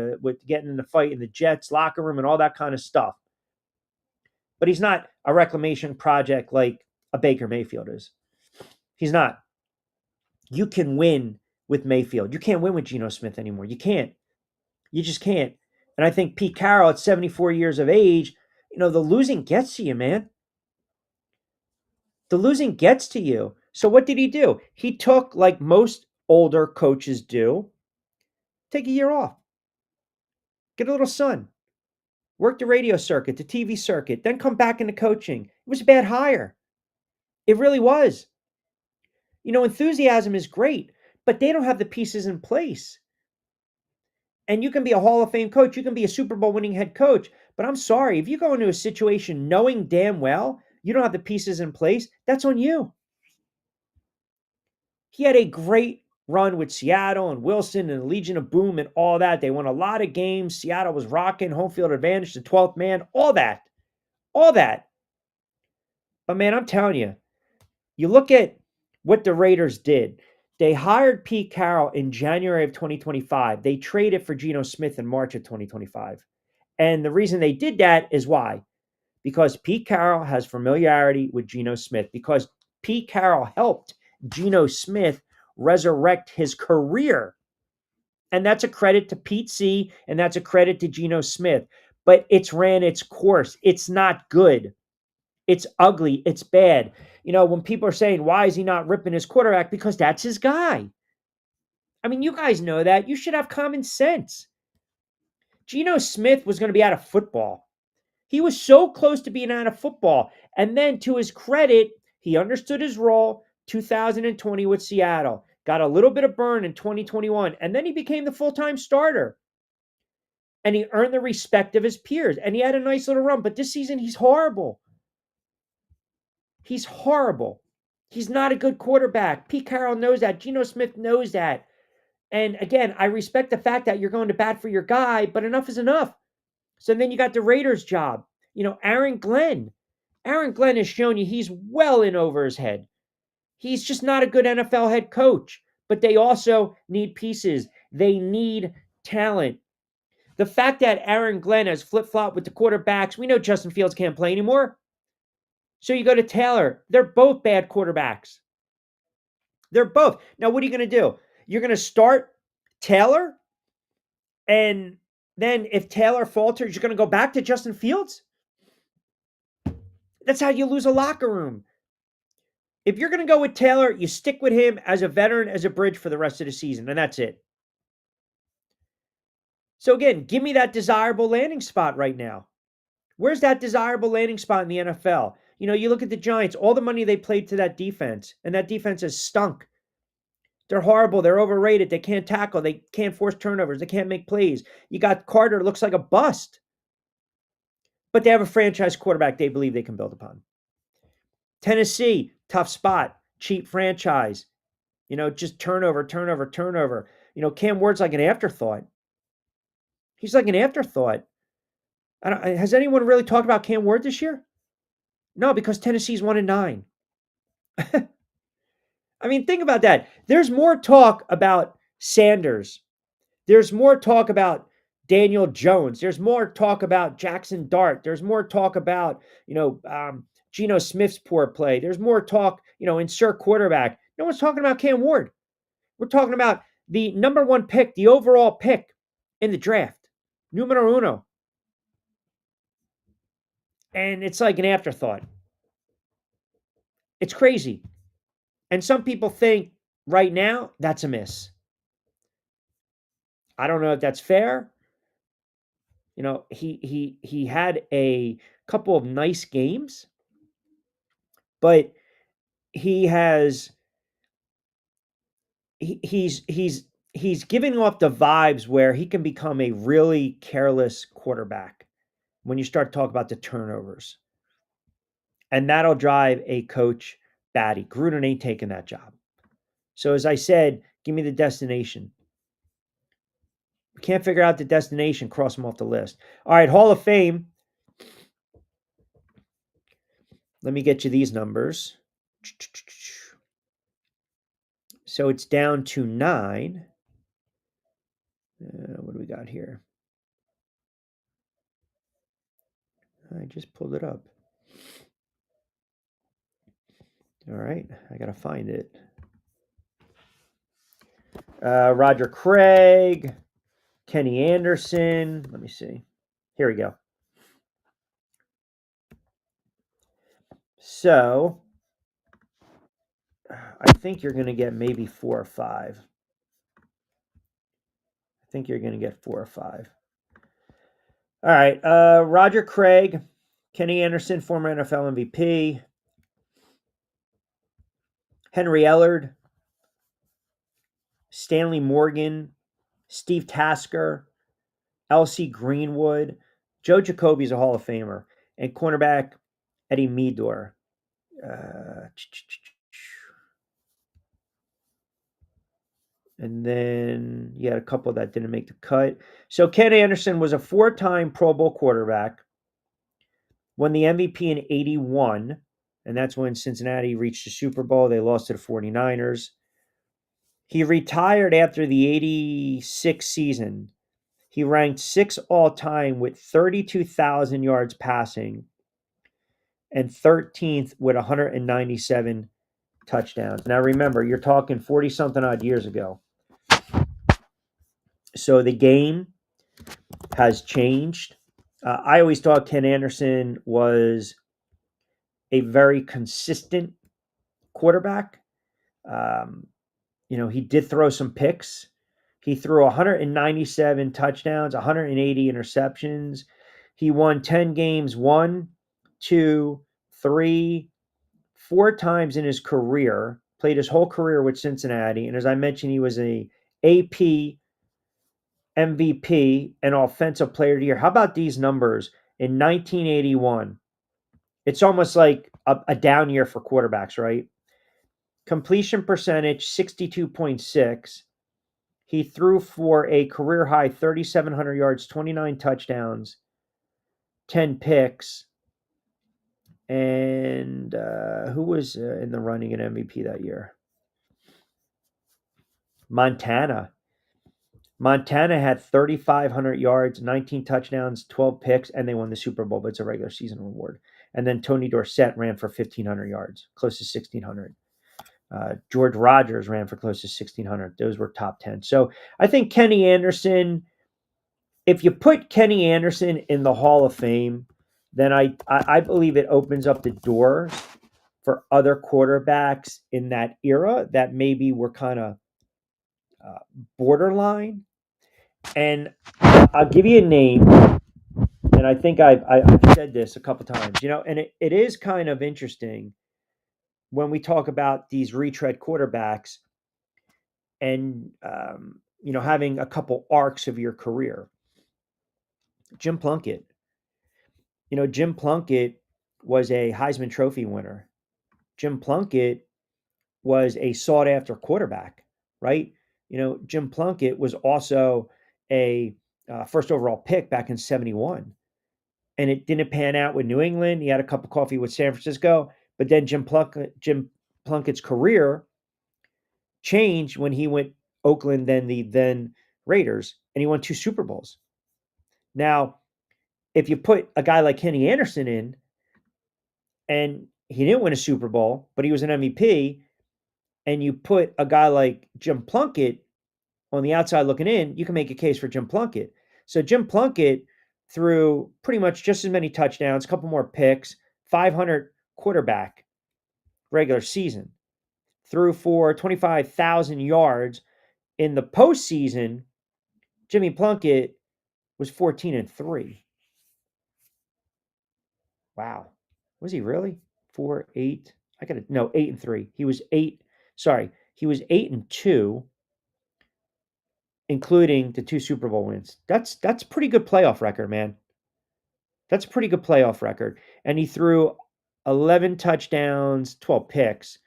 getting in the fight in the Jets locker room and all that kind of stuff. But he's not a reclamation project like a Baker Mayfield is. He's not. You can win with Mayfield. You can't win with Geno Smith anymore. You can't. You just can't. And I think Pete Carroll at 74 years of age, the losing gets to you, man. The losing gets to you. So what did he do? He took, like most older coaches do, take a year off. Get a little sun. Work the radio circuit, the TV circuit, then come back into coaching. It was a bad hire. It really was. Enthusiasm is great, but they don't have the pieces in place. And you can be a Hall of Fame coach. You can be a Super Bowl winning head coach. But I'm sorry, if you go into a situation knowing damn well you don't have the pieces in place, that's on you. He had a great run with Seattle and Wilson and the Legion of Boom and all that. They won a lot of games. Seattle was rocking, home field advantage, the 12th man, all that. All that. But man, I'm telling you, you look at what the Raiders did. They hired Pete Carroll in January of 2025. They traded for Geno Smith in March of 2025. And the reason they did that is why? Because Pete Carroll has familiarity with Geno Smith. Because Pete Carroll helped Geno Smith resurrect his career. And that's a credit to Pete C. And that's a credit to Geno Smith. But it's ran its course. It's not good. It's ugly. It's bad. When people are saying, why is he not ripping his quarterback? Because that's his guy. I mean, you guys know that. You should have common sense. Geno Smith was going to be out of football. He was so close to being out of football. And then, to his credit, he understood his role 2020 with Seattle, got a little bit of burn in 2021, and then he became the full time starter. And he earned the respect of his peers. And he had a nice little run. But this season, he's horrible. He's horrible. He's not a good quarterback. Pete Carroll knows that. Geno Smith knows that. And again, I respect the fact that you're going to bat for your guy, but enough is enough. So then you got the Raiders job. Aaron Glenn. Aaron Glenn has shown you he's well in over his head. He's just not a good NFL head coach, but they also need pieces. They need talent. The fact that Aaron Glenn has flip-flopped with the quarterbacks, we know Justin Fields can't play anymore. So you go to Taylor. They're both bad quarterbacks. They're both. Now, what are you going to do? You're going to start Taylor, and then if Taylor falters, you're going to go back to Justin Fields? That's how you lose a locker room. If you're going to go with Taylor, you stick with him as a veteran, as a bridge for the rest of the season, and that's it. So again, give me that desirable landing spot right now. Where's that desirable landing spot in the NFL? You look at the Giants, all the money they played to that defense, and that defense has stunk. They're horrible. They're overrated. They can't tackle. They can't force turnovers. They can't make plays. You got Carter, looks like a bust. But they have a franchise quarterback they believe they can build upon. Tennessee, tough spot, cheap franchise. Just turnover. Cam Ward's like an afterthought. He's like an afterthought. Has anyone really talked about Cam Ward this year? No, because Tennessee's 1-9. I mean, think about that. There's more talk about Sanders. There's more talk about Daniel Jones. There's more talk about Jackson Dart. There's more talk about, Geno Smith's poor play. There's more talk, insert quarterback. No one's talking about Cam Ward. We're talking about the number one pick, the overall pick in the draft. Numero uno. And it's like an afterthought. It's crazy. And some people think right now that's a miss. I don't know if that's fair. He had a couple of nice games, but he's giving off the vibes where he can become a really careless quarterback when you start talking about the turnovers. And that'll drive a coach batty. Gruden ain't taking that job. So as I said, give me the destination. We can't figure out the destination, cross them off the list. All right, Hall of Fame. Let me get you these numbers. So it's down to 9. What do we got here? I just pulled it up. All right, I got to find it. Roger Craig, Kenny Anderson. Let me see. Here we go. So I think you're going to get maybe 4 or 5. I think you're going to get 4 or 5. All right. Roger Craig, Kenny Anderson, former NFL MVP. Henry Ellard, Stanley Morgan, Steve Tasker, L.C. Greenwood. Joe Jacoby's a Hall of Famer. And cornerback Eddie Meador. And then you had a couple that didn't make the cut. So Ken Anderson was a 4-time Pro Bowl quarterback, won the MVP in 81, and that's when Cincinnati reached the Super Bowl. They lost to the 49ers. He retired after the 86 season. He ranked 6th all-time with 32,000 yards passing and 13th with 197 touchdowns. Now remember, you're talking 40-something odd years ago. So the game has changed. I always thought Ken Anderson was a very consistent quarterback. He did throw some picks. He threw 197 touchdowns, 180 interceptions. He won 10 games, one, two, three, four times in his career, played his whole career with Cincinnati. And as I mentioned, he was a AP MVP and Offensive Player of the Year. How about these numbers in 1981? It's almost like a down year for quarterbacks, right? Completion percentage 62.6. He threw for a career high 3,700 yards, 29 touchdowns, 10 picks. And who was in the running at MVP that year? Montana. Montana had 3,500 yards, 19 touchdowns, 12 picks, and they won the Super Bowl, but it's a regular season award. And then Tony Dorsett ran for 1,500 yards, close to 1,600. George Rogers ran for close to 1,600. Those were top 10. So I think Kenny Anderson, if you put Kenny Anderson in the Hall of Fame, then I believe it opens up the doors for other quarterbacks in that era that maybe were kind of borderline. And I'll give you a name, and I think I've said this a couple times, and it is kind of interesting when we talk about these retread quarterbacks and, having a couple arcs of your career. Jim Plunkett. Jim Plunkett was a Heisman Trophy winner. Jim Plunkett was a sought after quarterback, right? Jim Plunkett was also a first overall pick back in 71. And it didn't pan out with New England. He had a cup of coffee with San Francisco. But then Jim Plunkett's career changed when he went Oakland, then the then Raiders, and he won 2 Super Bowls. Now, if you put a guy like Kenny Anderson in, and he didn't win a Super Bowl, but he was an MVP, and you put a guy like Jim Plunkett on the outside looking in, you can make a case for Jim Plunkett. So Jim Plunkett threw pretty much just as many touchdowns, a couple more picks, 500 quarterback regular season, threw for 25,000 yards. In the postseason, Jimmy Plunkett was 14-3. Wow. Was he really? 4, 8. 8-3. He was 8. Sorry. He was 8-2, including the 2 Super Bowl wins. That's pretty good playoff record, man. That's a pretty good playoff record. And he threw 11 touchdowns, 12 picks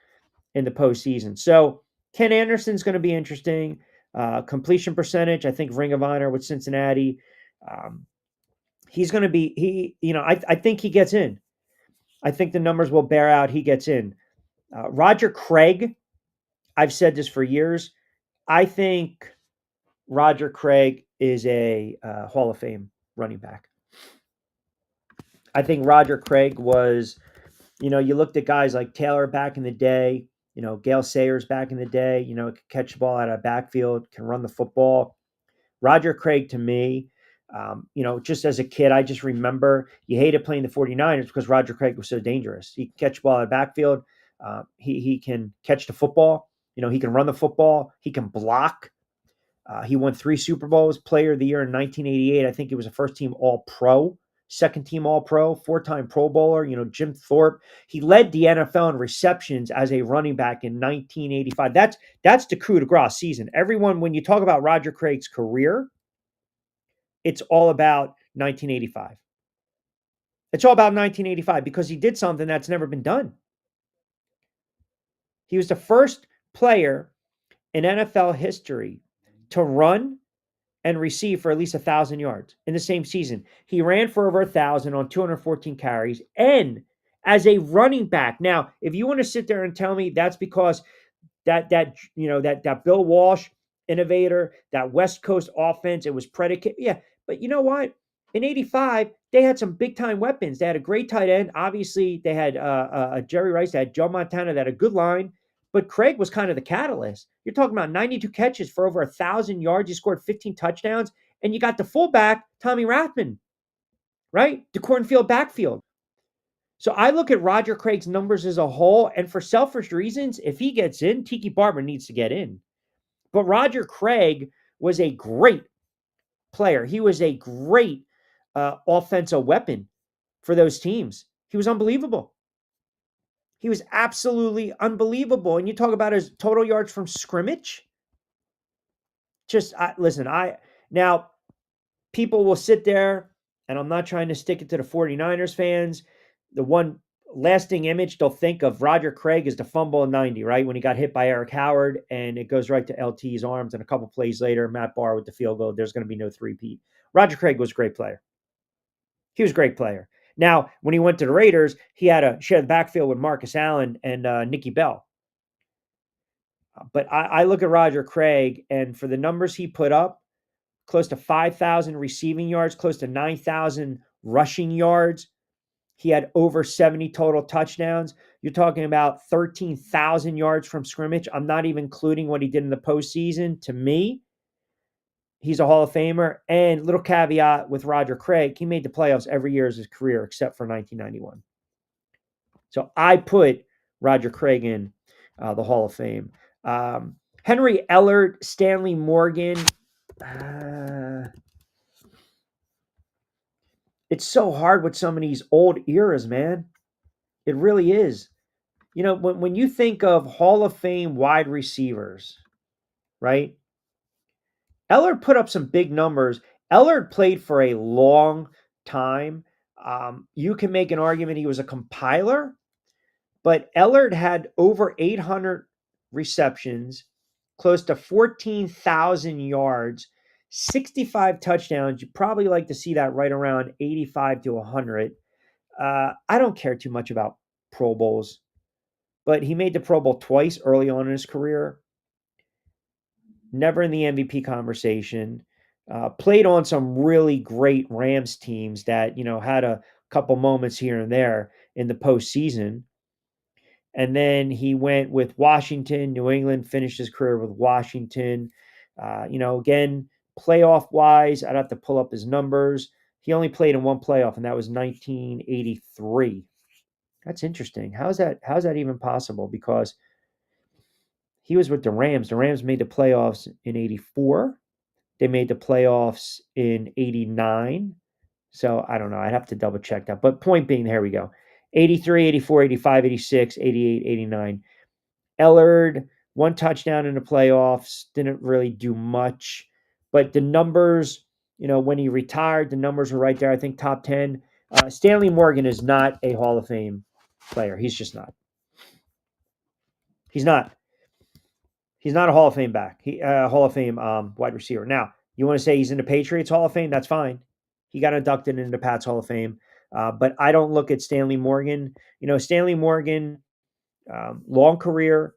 in the postseason. So Ken Anderson's going to be interesting. Completion percentage, I think Ring of Honor with Cincinnati. He's going to be, I think he gets in. I think the numbers will bear out he gets in. Roger Craig, I've said this for years. I think Roger Craig is a Hall of Fame running back. I think Roger Craig was, you looked at guys like Taylor back in the day, Gale Sayers back in the day, could catch the ball out of backfield, can run the football. Roger Craig, to me, just as a kid, I just remember you hated playing the 49ers because Roger Craig was so dangerous. He can catch the ball out of backfield. He can catch the football. He can run the football. He can block. He won 3 Super Bowls, Player of the Year in 1988. I think he was a first-team All-Pro, second-team All-Pro, 4-time Pro Bowler. Jim Thorpe. He led the NFL in receptions as a running back in 1985. That's the coup de grace season. Everyone, when you talk about Roger Craig's career, it's all about 1985. It's all about 1985 because he did something that's never been done. He was the first player in NFL history to run and receive for at least 1,000 yards in the same season. He ran for over 1,000 on 214 carries and as a running back. Now, if you want to sit there and tell me that's because that Bill Walsh innovator, that West Coast offense, it was predicated. Yeah, but you know what? In 85, they had some big-time weapons. They had a great tight end. Obviously, they had Jerry Rice. They had Joe Montana. They had a good line. But Craig was kind of the catalyst. You're talking about 92 catches for over 1,000 yards. He scored 15 touchdowns. And you got the fullback, Tommy Rathman, right? The cornfield backfield. So I look at Roger Craig's numbers as a whole. And for selfish reasons, if he gets in, Tiki Barber needs to get in. But Roger Craig was a great player. He was a great offensive weapon for those teams. He was unbelievable. He was absolutely unbelievable. And you talk about his total yards from scrimmage. Listen, now people will sit there, and I'm not trying to stick it to the 49ers fans. The one lasting image they'll think of Roger Craig is the fumble in 90, right? When he got hit by Eric Howard and it goes right to LT's arms. And a couple plays later, Matt Barr with the field goal. There's going to be no three-peat. Roger Craig was a great player. He was a great player. Now, when he went to the Raiders, he had to share the backfield with Marcus Allen and Nicky Bell. But I look at Roger Craig, and for the numbers he put up, close to 5,000 receiving yards, close to 9,000 rushing yards. He had over 70 total touchdowns. You're talking about 13,000 yards from scrimmage. I'm not even including what he did in the postseason. To me, he's a Hall of Famer. And little caveat with Roger Craig, he made the playoffs every year of his career except for 1991. So I put Roger Craig in the Hall of Fame. Henry Ellard, Stanley Morgan. It's so hard with some of these old eras, man. It really is. You know, when you think of Hall of Fame wide receivers, right? Ellard put up some big numbers. Ellard played for a long time. You can make an argument he was a compiler, but Ellard had over 800 receptions, close to 14,000 yards, 65 touchdowns. You probably like to see that right around 85 to 100. I don't care too much about Pro Bowls, but he made the Pro Bowl twice early on in his career. Never in the MVP conversation. Played on some really great Rams teams that, had a couple moments here and there in the postseason. And then he went with Washington, New England, finished his career with Washington. Again, playoff wise, I'd have to pull up his numbers. He only played in one playoff, and that was 1983. That's interesting. How's that even possible? Because he was with the Rams. The Rams made the playoffs in 84. They made the playoffs in 89. So I don't know. I'd have to double check that. But point being, here we go. 83, 84, 85, 86, 88, 89. Ellard, one touchdown in the playoffs, didn't really do much. But the numbers, when he retired, the numbers were right there. I think top 10. Stanley Morgan is not a Hall of Fame player. He's just not. He's not. He's not a Hall of Fame Hall of Fame wide receiver. Now, you want to say he's in the Patriots Hall of Fame? That's fine. He got inducted into the Pats Hall of Fame. But I don't look at Stanley Morgan. Stanley Morgan, long career,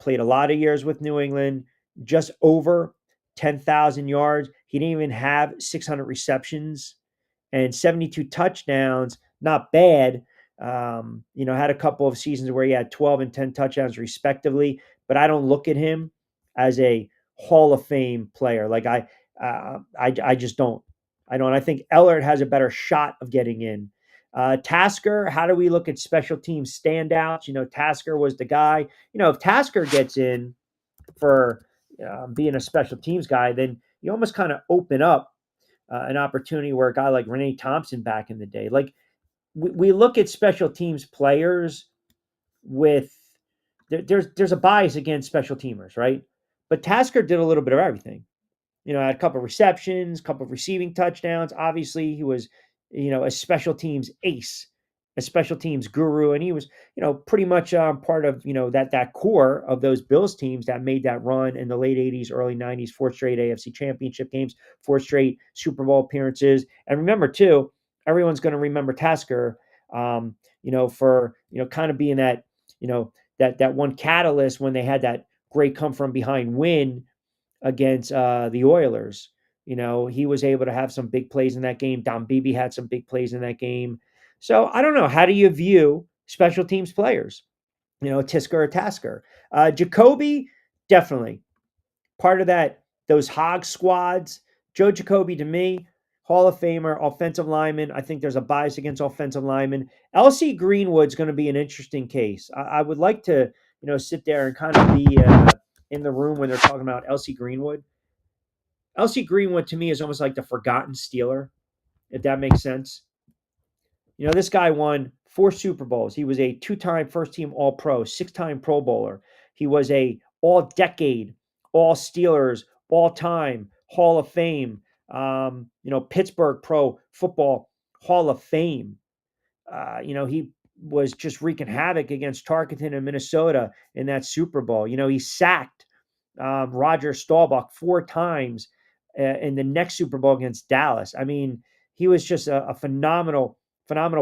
played a lot of years with New England, just over 10,000 yards. He didn't even have 600 receptions and 72 touchdowns. Not bad. Had a couple of seasons where he had 12 and 10 touchdowns respectively, but I don't look at him as a Hall of Fame player. Like I just don't. I don't. I think Ellard has a better shot of getting in. Tasker, how do we look at special team standouts? Tasker was the guy. If Tasker gets in for being a special teams guy, then you almost kind of open up an opportunity where a guy like Renee Thompson back in the day, like we look at special teams players with there's a bias against special teamers, right? But Tasker did a little bit of everything. Had a couple of receptions, a couple of receiving touchdowns. Obviously, he was, a special teams ace, a special teams guru, and he was, pretty much part of, that core of those Bills teams that made that run in the late '80s, early '90s, 4 straight AFC Championship games, 4 straight Super Bowl appearances. And remember, too, everyone's going to remember Tasker, for kind of being that, that one catalyst when they had that great come from behind win against the Oilers. He was able to have some big plays in that game. Don Beebe had some big plays in that game. So I don't know. How do you view special teams players? Tisker or Tasker? Jacoby, definitely part of those hog squads. Joe Jacoby, to me, Hall of Famer, offensive lineman. I think there's a bias against offensive linemen. L.C. Greenwood's going to be an interesting case. I would like to, sit there and kind of be in the room when they're talking about Elsie Greenwood. Elsie Greenwood to me is almost like the forgotten Steeler, if that makes sense. You know, this guy won 4 Super Bowls. He was a 2-time first-team All-Pro, 6-time Pro Bowler. He was a All-Decade, All-Steelers, All-Time Hall of Fame. Pittsburgh Pro Football Hall of Fame. He was just wreaking havoc against Tarkenton and Minnesota in that Super Bowl. He sacked Roger Staubach 4 times in the next Super Bowl against Dallas. I mean, he was just a phenomenal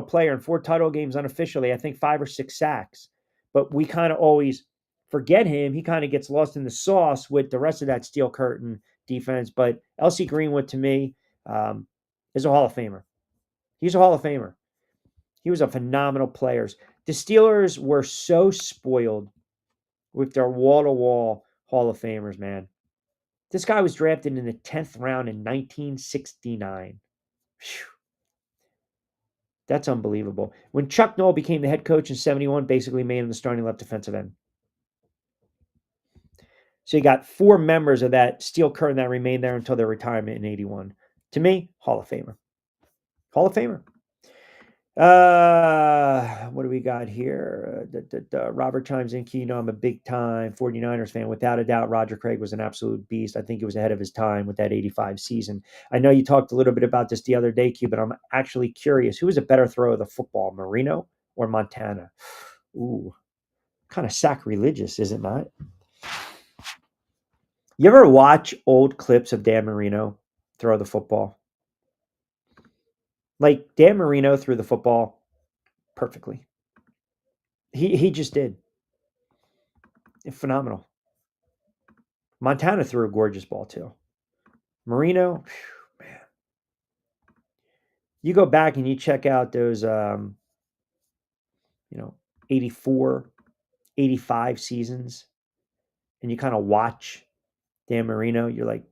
player in 4 title games unofficially. I think 5 or 6 sacks. But we kind of always forget him. He kind of gets lost in the sauce with the rest of that steel curtain defense. But Elsie Greenwood, to me, is a Hall of Famer. He's a Hall of Famer. He was a phenomenal player. The Steelers were so spoiled with their wall-to-wall Hall of Famers, man. This guy was drafted in the 10th round in 1969. Whew. That's unbelievable. When Chuck Noll became the head coach in 71, basically made him the starting left defensive end. So you got 4 members of that steel curtain that remained there until their retirement in 81. To me, Hall of Famer. Hall of Famer. What do we got here? Robert chimes in. I'm a big time 49ers fan. Without a doubt, Roger Craig was an absolute beast. I think he was ahead of his time with that 85 season. I know you talked a little bit about this the other day, Q, but I'm actually curious. Who was a better thrower of the football, Marino or Montana? Ooh, kind of sacrilegious, is it not? You ever watch old clips of Dan Marino throw the football? Like Dan Marino threw the football perfectly. He just did. Phenomenal. Montana threw a gorgeous ball too. Marino, man. You go back and you check out those 84, 85 seasons, and you kind of watch Dan Marino, you're like,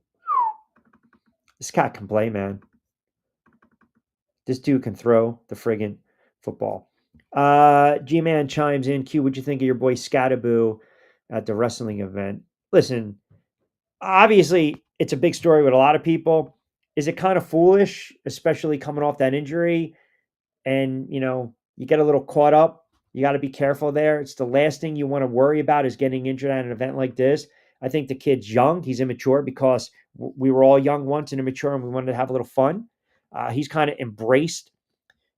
this guy can play, man. This dude can throw the friggin' football. G-Man chimes in. Q, what'd you think of your boy Scataboo at the wrestling event? Listen, obviously, it's a big story with a lot of people. Is it kind of foolish, especially coming off that injury? And, you get a little caught up. You got to be careful there. It's the last thing you want to worry about is getting injured at an event like this. I think the kid's young. He's immature because we were all young once and immature, and we wanted to have a little fun. He's kind of embraced,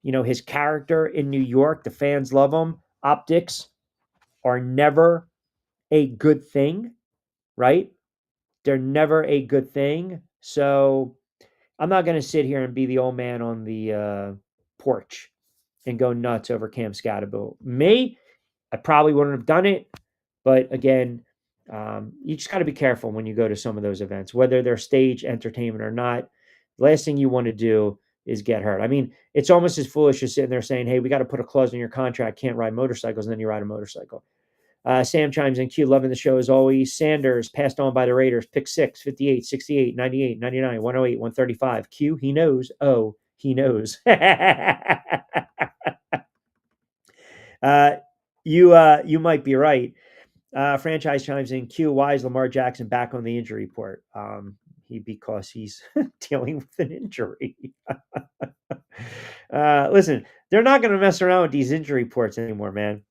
his character in New York. The fans love him. Optics are never a good thing, right? They're never a good thing. So I'm not going to sit here and be the old man on the porch and go nuts over Cam Scataboo. Me, I probably wouldn't have done it. But again, you just got to be careful when you go to some of those events, whether they're stage entertainment or not. The last thing you want to do is get hurt. I mean, it's almost as foolish as sitting there saying, hey, we got to put a clause in your contract, can't ride motorcycles, and then you ride a motorcycle. Sam chimes in. Q, loving the show as always. Sanders passed on by the Raiders. Pick 6, 58, 68, 98, 99, 108, 135. Q, he knows. Oh, he knows. You might be right. Franchise chimes in. Q, why is Lamar Jackson back on the injury report? Because he's dealing with an injury. Listen, they're not going to mess around with these injury reports anymore, man.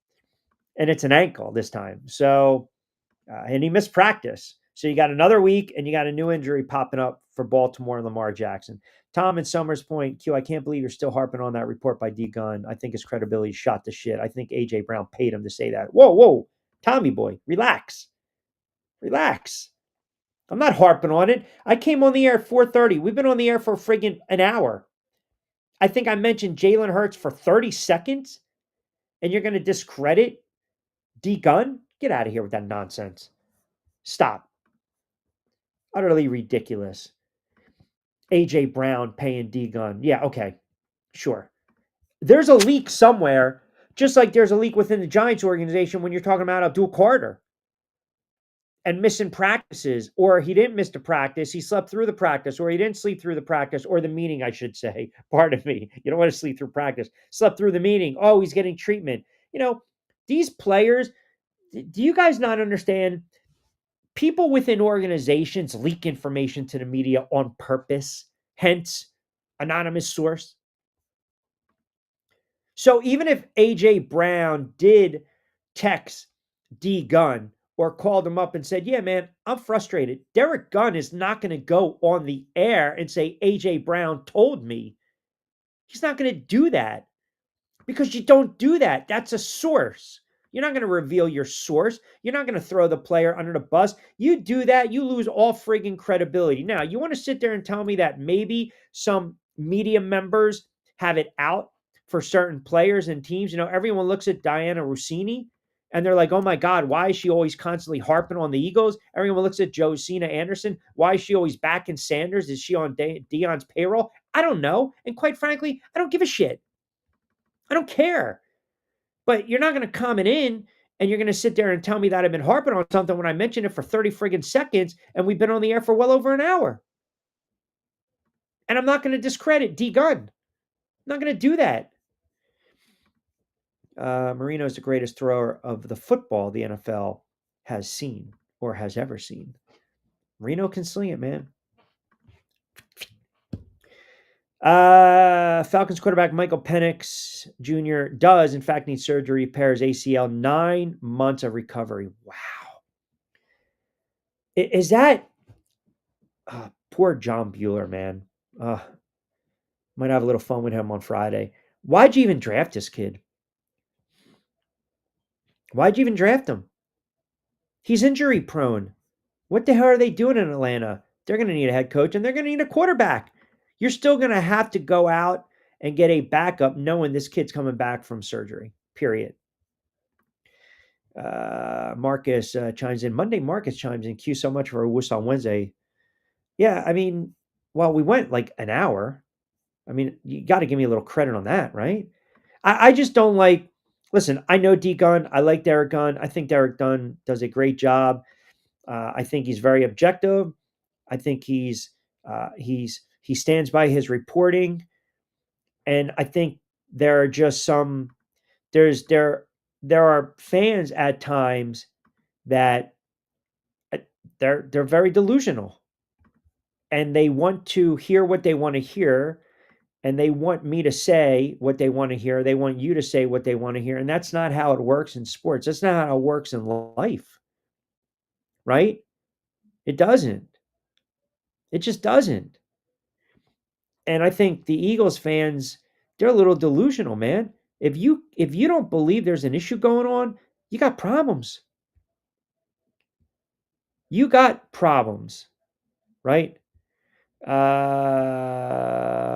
And it's an ankle this time. So, and he missed practice. So you got another week and you got a new injury popping up for Baltimore and Lamar Jackson. Tom and Summers Point, Q, I can't believe you're still harping on that report by D Gunn. I think his credibility shot to shit. I think A.J. Brown paid him to say that. Whoa, Tommy boy, relax. I'm not harping on it. I came on the air at 4:30. We've been on the air for friggin' an hour. I think I mentioned Jalen Hurts for 30 seconds, and you're going to discredit D Gunn? Get out of here with that nonsense. Stop. Utterly ridiculous. A.J. Brown paying D Gunn. Yeah, okay. Sure. There's a leak somewhere, just like there's a leak within the Giants organization when you're talking about Abdul Carter and missing practices, or he didn't miss the practice, he slept through the practice, or he didn't sleep through the practice, or the meeting, I should say. Pardon me. You don't want to sleep through practice. Slept through the meeting. Oh, he's getting treatment. These players, do you guys not understand? people within organizations leak information to the media on purpose, hence anonymous source. So even if AJ Brown did text D Gunn or called him up and said, "Yeah, man, I'm frustrated." Derek Gunn is not going to go on the air and say AJ Brown told me. He's not going to do that. Because you don't do that. That's a source. You're not going to reveal your source. You're not going to throw the player under the bus. You do that, you lose all friggin' credibility. Now, you want to sit there and tell me that maybe some media members have it out for certain players and teams. Everyone looks at Diana Rossini and they're like, oh my God, why is she always constantly harping on the Eagles? Everyone looks at Josina Anderson. Why is she always backing Sanders? Is she on Dion's payroll? I don't know. And quite frankly, I don't give a shit. I don't care. But you're not going to comment in and you're going to sit there and tell me that I've been harping on something when I mentioned it for 30 friggin' seconds and we've been on the air for well over an hour. And I'm not going to discredit D Gunn. I'm not going to do that. Marino is the greatest thrower of the football the NFL has seen or has ever seen. Marino can sling it, man. Falcons quarterback Michael Penix Jr. does, in fact, need surgery, repairs ACL, 9 months of recovery. Wow. Is that poor John Bueller, man? Might have a little fun with him on Friday. Why'd you even draft this kid? Why'd you even draft him? He's injury prone. What the hell are they doing in Atlanta? They're going to need a head coach and they're going to need a quarterback. You're still going to have to go out and get a backup knowing this kid's coming back from surgery, period. Marcus chimes in. Monday, Marcus chimes in. Q so much for a wuss on Wednesday. Yeah, I mean, well, we went like an hour. I mean, you got to give me a little credit on that, right? I just don't like. Listen, I know D Gunn. I like Derek Gunn. I think Derek Gunn does a great job. I think he's very objective. I think he stands by his reporting, and I think there are just some there are fans at times that uh, they're very delusional, and they want to hear what they want to hear, and they want me to say what they want to hear. They want you to say what they want to hear. And that's not how it works in sports. That's not how it works in life, right? It doesn't. It just doesn't. And I think the Eagles fans, they're a little delusional, man. If you don't believe there's an issue going on, you got problems. You got problems, right?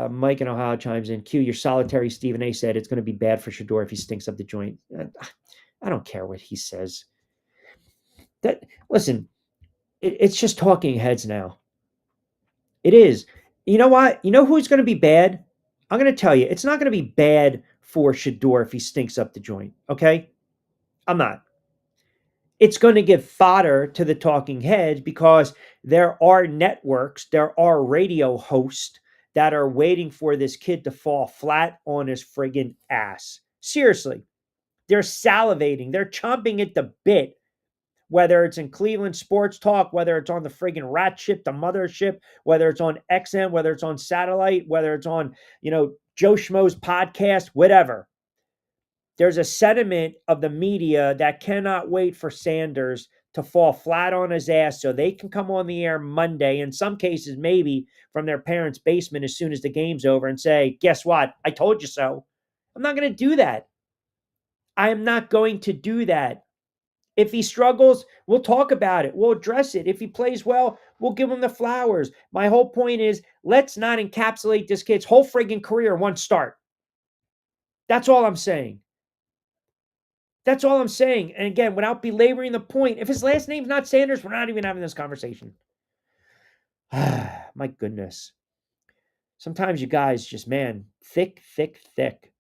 Mike in Ohio chimes in. Q, your solitary Stephen A said it's going to be bad for Shador if he stinks up the joint. I don't care what he says. Listen, it's just talking heads now. It is. You know what? You know who's going to be bad? I'm going to tell you. It's not going to be bad for Shador if he stinks up the joint. Okay? I'm not. It's going to give fodder to the talking heads because there are networks, there are radio hosts that are waiting for this kid to fall flat on his friggin' ass. Seriously. They're salivating. They're chomping at the bit, whether it's in Cleveland Sports Talk, whether it's on the friggin' rat ship, the mothership, whether it's on XM, whether it's on satellite, whether it's on, Joe Schmo's podcast, whatever. There's a sentiment of the media that cannot wait for Sanders to fall flat on his ass so they can come on the air Monday, in some cases, maybe from their parents' basement as soon as the game's over and say, guess what? I told you so. I'm not going to do that. I am not going to do that. If he struggles, we'll talk about it. We'll address it. If he plays well, we'll give him the flowers. My whole point is, let's not encapsulate this kid's whole friggin' career in one start. That's all I'm saying. That's all I'm saying. And again, without belaboring the point, if his last name's not Sanders, we're not even having this conversation. My goodness. Sometimes you guys just, man, thick, thick, thick.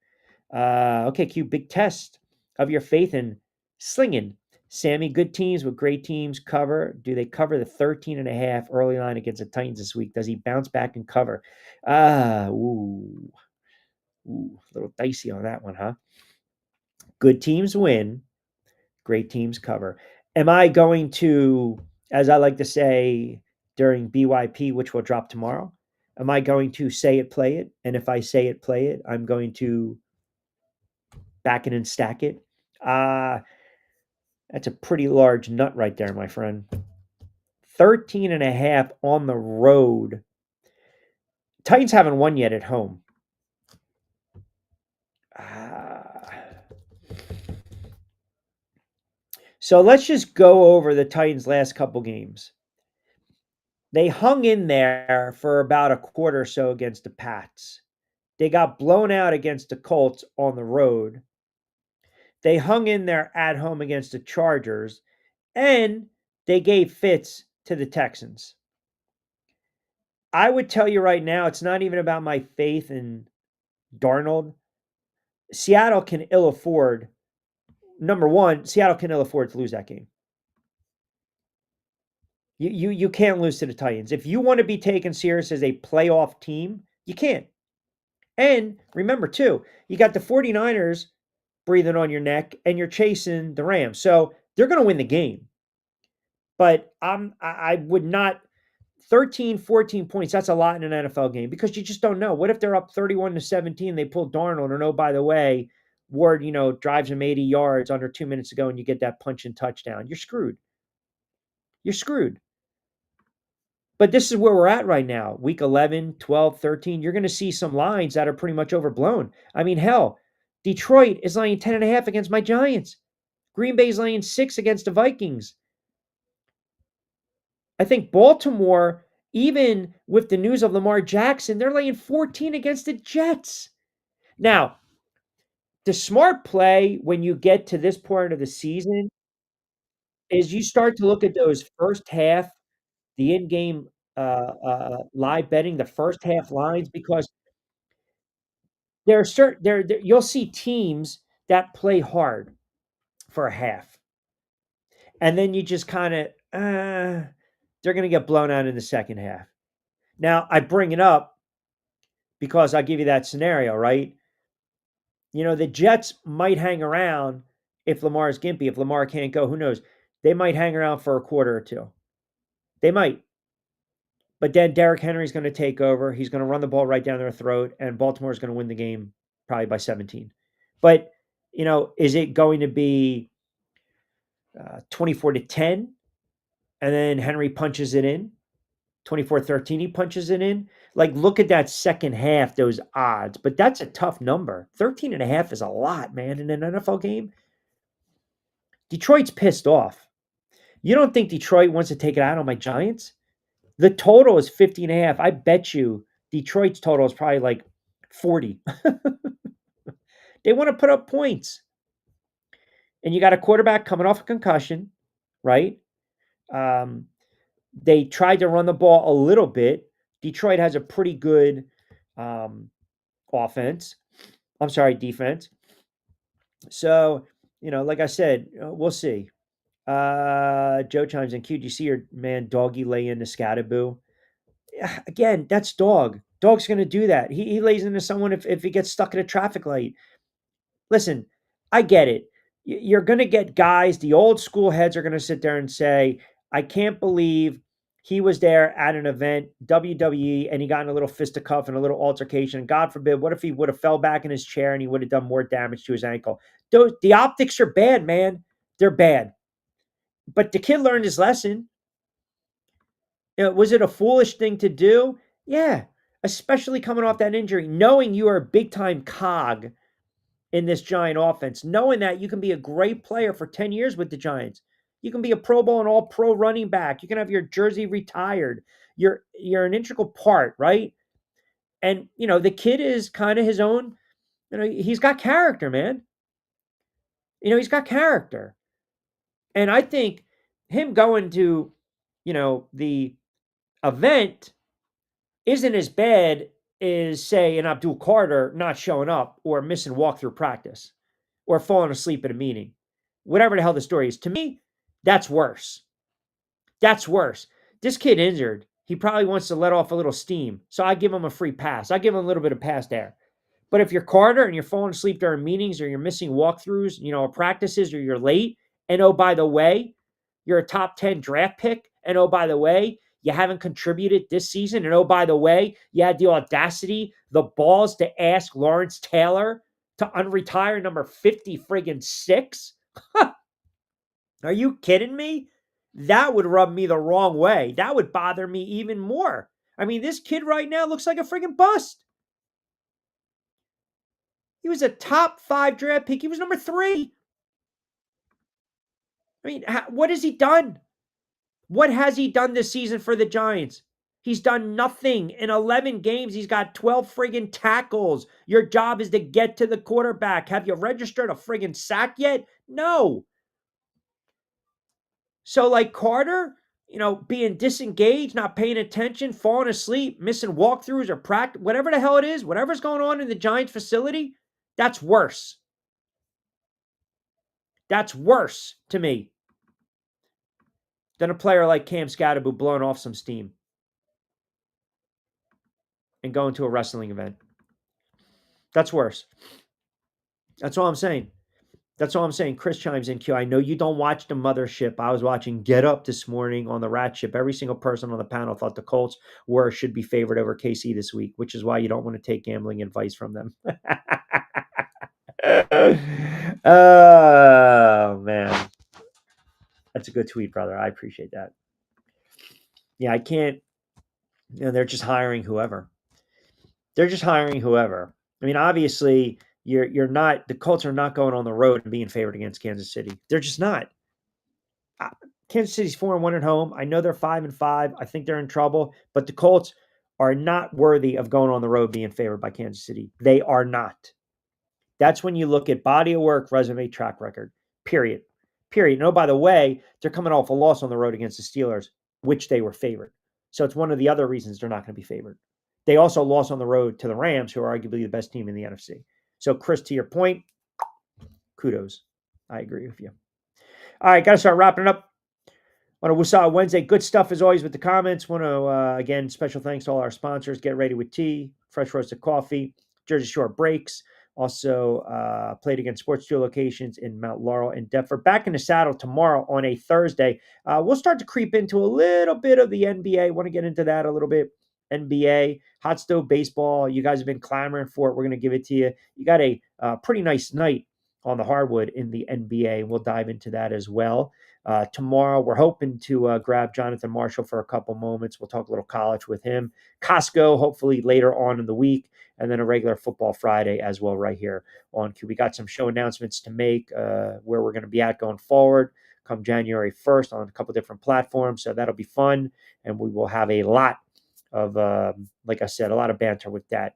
Okay, Q, big test of your faith in slinging. Sammy, good teams with great teams cover. Do they cover the 13.5 early line against the Titans this week? Does he bounce back and cover? Ooh, a little dicey on that one, huh? Good teams win. Great teams cover. Am I going to As I like to say during BYP, which will drop tomorrow, am I going to say it, play it? And if I say it, play it, I'm going to back it and stack it. Uh, that's a pretty large nut right there, my friend. 13 and a half on the road. Titans haven't won yet at home. Uh, so let's just go over the Titans' last couple games. They hung in there for about a quarter or so against the Pats. They got blown out against the Colts on the road. They hung in there at home against the Chargers, and they gave fits to the Texans. I would tell you right now, it's not even about my faith in Darnold. Seattle can ill afford, number one, Seattle can ill afford to lose that game. You can't lose to the Titans. If you want to be taken serious as a playoff team, you can't. And remember, too, you got the 49ers breathing on your neck and you're chasing the Rams. So they're going to win the game. But I would not 13, 14 points. That's a lot in an NFL game because you just don't know. What if they're up 31-17, they pull Darnold, and oh, by the way, Ward, drives him 80 yards under 2 minutes ago and you get that punch and touchdown. You're screwed. You're screwed. But this is where we're at right now. Week 11, 12, 13. You're going to see some lines that are pretty much overblown. I mean, hell, Detroit is laying 10.5 against my Giants. Green Bay's laying 6 against the Vikings. I think Baltimore, even with the news of Lamar Jackson, they're laying 14 against the Jets. Now, the smart play when you get to this point of the season is you start to look at those first half, the in-game live betting, the first half lines, because there are certain there you'll see teams that play hard for a half, and then you just kind of they're going to get blown out in the second half. Now, I bring it up because I'll give you that scenario, right? The Jets might hang around if Lamar's gimpy. If Lamar can't go, who knows? They might hang around for a quarter or two. They might. But then Derrick Henry's going to take over. He's going to run the ball right down their throat, and Baltimore's going to win the game probably by 17. But, is it going to be 24-10, and then Henry punches it in? 24-13, he punches it in. Like, look at that second half, those odds. But that's a tough number. 13.5 is a lot, man, in an NFL game. Detroit's pissed off. You don't think Detroit wants to take it out on my Giants? The total is 50.5. I bet you Detroit's total is probably like 40. They want to put up points. And you got a quarterback coming off a concussion, right? They tried to run the ball a little bit. Detroit has a pretty good defense. So, like I said, we'll see. Joe chimes in. Q, do you see your man Doggy lay into Scatterboo? Again, that's Dog. Dog's going to do that. He lays into someone if he gets stuck at a traffic light. Listen, I get it. You're going to get guys, the old school heads are going to sit there and say, I can't believe he was there at an event, WWE, and he got in a little fisticuff and a little altercation. God forbid, what if he would have fell back in his chair and he would have done more damage to his ankle? The optics are bad, man. They're bad. But the kid learned his lesson. Was it a foolish thing to do? Yeah, especially coming off that injury, knowing you are a big-time cog in this Giant offense, knowing that you can be a great player for 10 years with the Giants. You can be a Pro Bowl and all-pro running back. You can have your jersey retired. You're an integral part, right? And, the kid is kind of his own, he's got character, man. He's got character. And I think him going to, the event isn't as bad as, say, an Abdul Carter not showing up or missing walkthrough practice or falling asleep at a meeting. Whatever the hell the story is. To me, that's worse. That's worse. This kid injured. He probably wants to let off a little steam. So I give him a free pass. I give him a little bit of pass there. But if you're Carter and you're falling asleep during meetings or you're missing walkthroughs, or practices, or you're late, and oh, by the way, you're a top 10 draft pick And oh, by the way, you haven't contributed this season. And oh, by the way, you had the audacity, the balls to ask Lawrence Taylor to unretire number 50 friggin' 6. Are you kidding me? That would rub me the wrong way. That would bother me even more. I mean, this kid right now looks like a friggin' bust. He was a top 5 draft pick. He was number 3. I mean, what has he done? What has he done this season for the Giants? He's done nothing. In 11 games, he's got 12 friggin' tackles. Your job is to get to the quarterback. Have you registered a friggin' sack yet? No. So, like Carter, being disengaged, not paying attention, falling asleep, missing walkthroughs or practice, whatever the hell it is, whatever's going on in the Giants facility, that's worse. That's worse to me than a player like Cam Scatterbo blowing off some steam and going to a wrestling event. That's worse. That's all I'm saying. That's all I'm saying. Chris chimes in, Q. I know you don't watch the mothership. I was watching Get Up this morning on the Rat Ship. Every single person on the panel thought the Colts should be favored over KC this week, which is why you don't want to take gambling advice from them. Oh, man. That's a good tweet, brother. I appreciate that. Yeah, I can't. They're just hiring whoever. I mean, obviously, you're not. The Colts are not going on the road and being favored against Kansas City. They're just not. Kansas City's 4-1 at home. I know they're 5-5. I think they're in trouble, but the Colts are not worthy of going on the road being favored by Kansas City. They are not. That's when you look at body of work, resume, track record. Period. And oh, by the way, they're coming off a loss on the road against the Steelers, which they were favored. So it's one of the other reasons they're not going to be favored. They also lost on the road to the Rams, who are arguably the best team in the NFC. So, Chris, to your point, kudos. I agree with you. All right, got to start wrapping it up on a Wasaw Wednesday. Good stuff as always with the comments. Want to, again, special thanks to all our sponsors. Get Ready with Tea, Fresh Roasted Coffee, Jersey Shore Breaks. Also played against Sports 2 locations in Mount Laurel and Deptford. Back in the saddle tomorrow on a Thursday. We'll start to creep into a little bit of the NBA. Want to get into that a little bit. NBA, hot stove baseball. You guys have been clamoring for it. We're going to give it to you. You got a pretty nice night on the hardwood in the NBA. We'll dive into that as well. Tomorrow, we're hoping to grab Jonathan Marshall for a couple moments. We'll talk a little college with him. Costco, hopefully later on in the week, and then a regular Football Friday as well right here on Q. We got some show announcements to make where we're going to be at going forward come January 1st on a couple different platforms. So that'll be fun, and we will have a lot of, like I said, a lot of banter with that.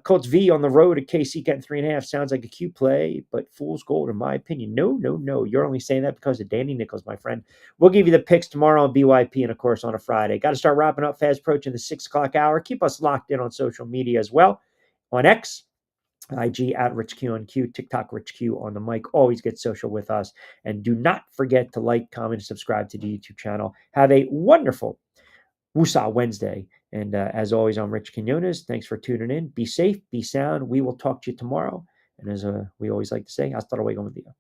Colts V on the road at KC getting 3.5 sounds like a Q play, but fool's gold in my opinion. No. You're only saying that because of Danny Nichols, my friend. We'll give you the picks tomorrow on BYP and, of course, on a Friday. Got to start wrapping up fast approaching the 6 o'clock hour. Keep us locked in on social media as well. On X, IG at Rich Q on Q, TikTok Rich Q on the mic. Always get social with us. And do not forget to like, comment, and subscribe to the YouTube channel. Have a wonderful Woosah Wednesday. And as always, I'm Rich Quinones. Thanks for tuning in. Be safe, be sound. We will talk to you tomorrow. And as we always like to say, hasta luego, mon dia.